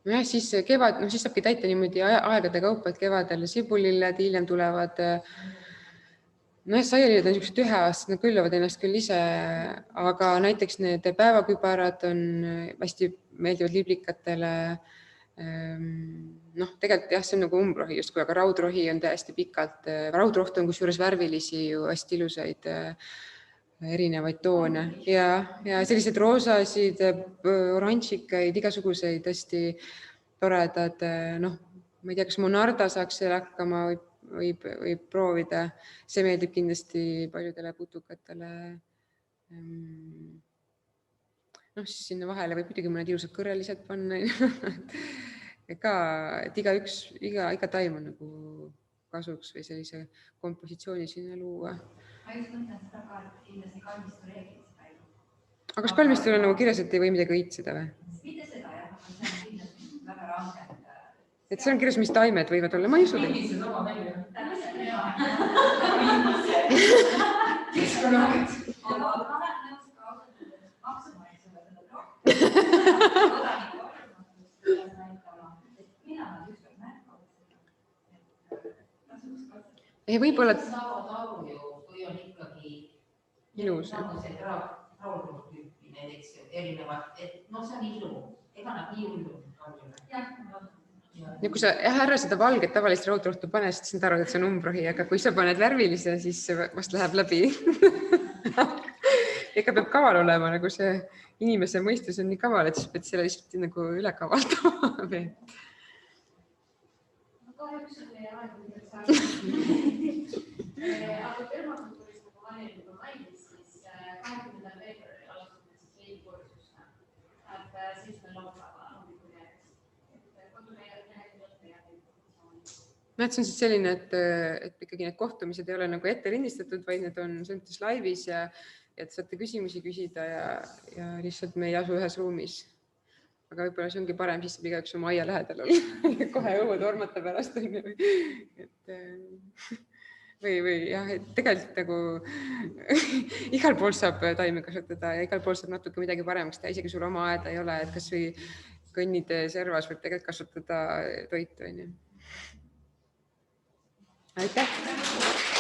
jah, siis kevad, siis saabki täita niimoodi aegade kaupa, et kevadel sibulilled, hiljem tulevad saialilled on niisugused üheaastased, nad külvavad ennast küll ise, aga näiteks need päevakübarad on hästi meeldivad liblikatele. Tegelikult jah, see on nagu umbrohi justkui, aga raudrohi on täiesti pikalt, raudroht on kusjuures värvilisi ju hästi ilusaid erinevaid toone ja sellised roosasid, oranžikaid, igasuguseid hästi toredad, ma ei tea, kas Monarda saaks seal hakkama, võib proovida, see meeldib kindlasti paljudele putukatele. Siis sinna vahele võib muidugi mõned ilusad kõrrelised panna, et iga taim on nagu kasuks või sellise kompositsiooni sinna luua. Ma just mõtlen seda ka, et kindlasti kalmistu reeglid seda ei. Aga kas kalmistul on nagu kirjas, et ei või midagi õitseda või? Mitte seda jah, aga see on kindlasti väga range. Et see on kirjas, mis taimed võivad olla, ma ei usu teid. Millised oma välja? Aga ma olen nõus ka ausalt maksma ei seda kodanikuarvamatust näitama, et mina nad ükskord märkavad seda. Ei, võib-olla... Saavad aru ju, kui on ikkagi ilus. Nagu see raudrohtüüpi näiteks erinevad, et see on ilu, ega nad nii hullu. Ja kui sa ära seda valget tavalist raudrohtu pane, siis nad arvad, et see on umbrohi, aga kui sa paned värvilise, siis vast läheb läbi. Ega peab kaval olema, nagu see inimese mõistus on nii kaval, et siis pead selle lihtsalt nagu üle kavaldama. Kahjuks on meie aeg üldse aga permakultuuris, nagu Maiel juba mainis, siis 20. veebruaril alustame Riigikogu See on siis selline, et ikkagi need kohtumised ei ole nagu ette lindistatud, vaid need on sõntes laivis ja et saate küsimusi küsida ja lihtsalt me ei asu ühes ruumis. Aga võib-olla see ongi parem, siis saab igaüks oma aia lähedal olla kohe õue tormata pärast. Või jah, et tegelikult nagu igal pool saab taimi kasutada ja igal pool saab natuke midagi paremaks teha, isegi sul oma aeda ei ole, et kas või kõnnide servas võib tegelikult kasutada toitu. Aitäh!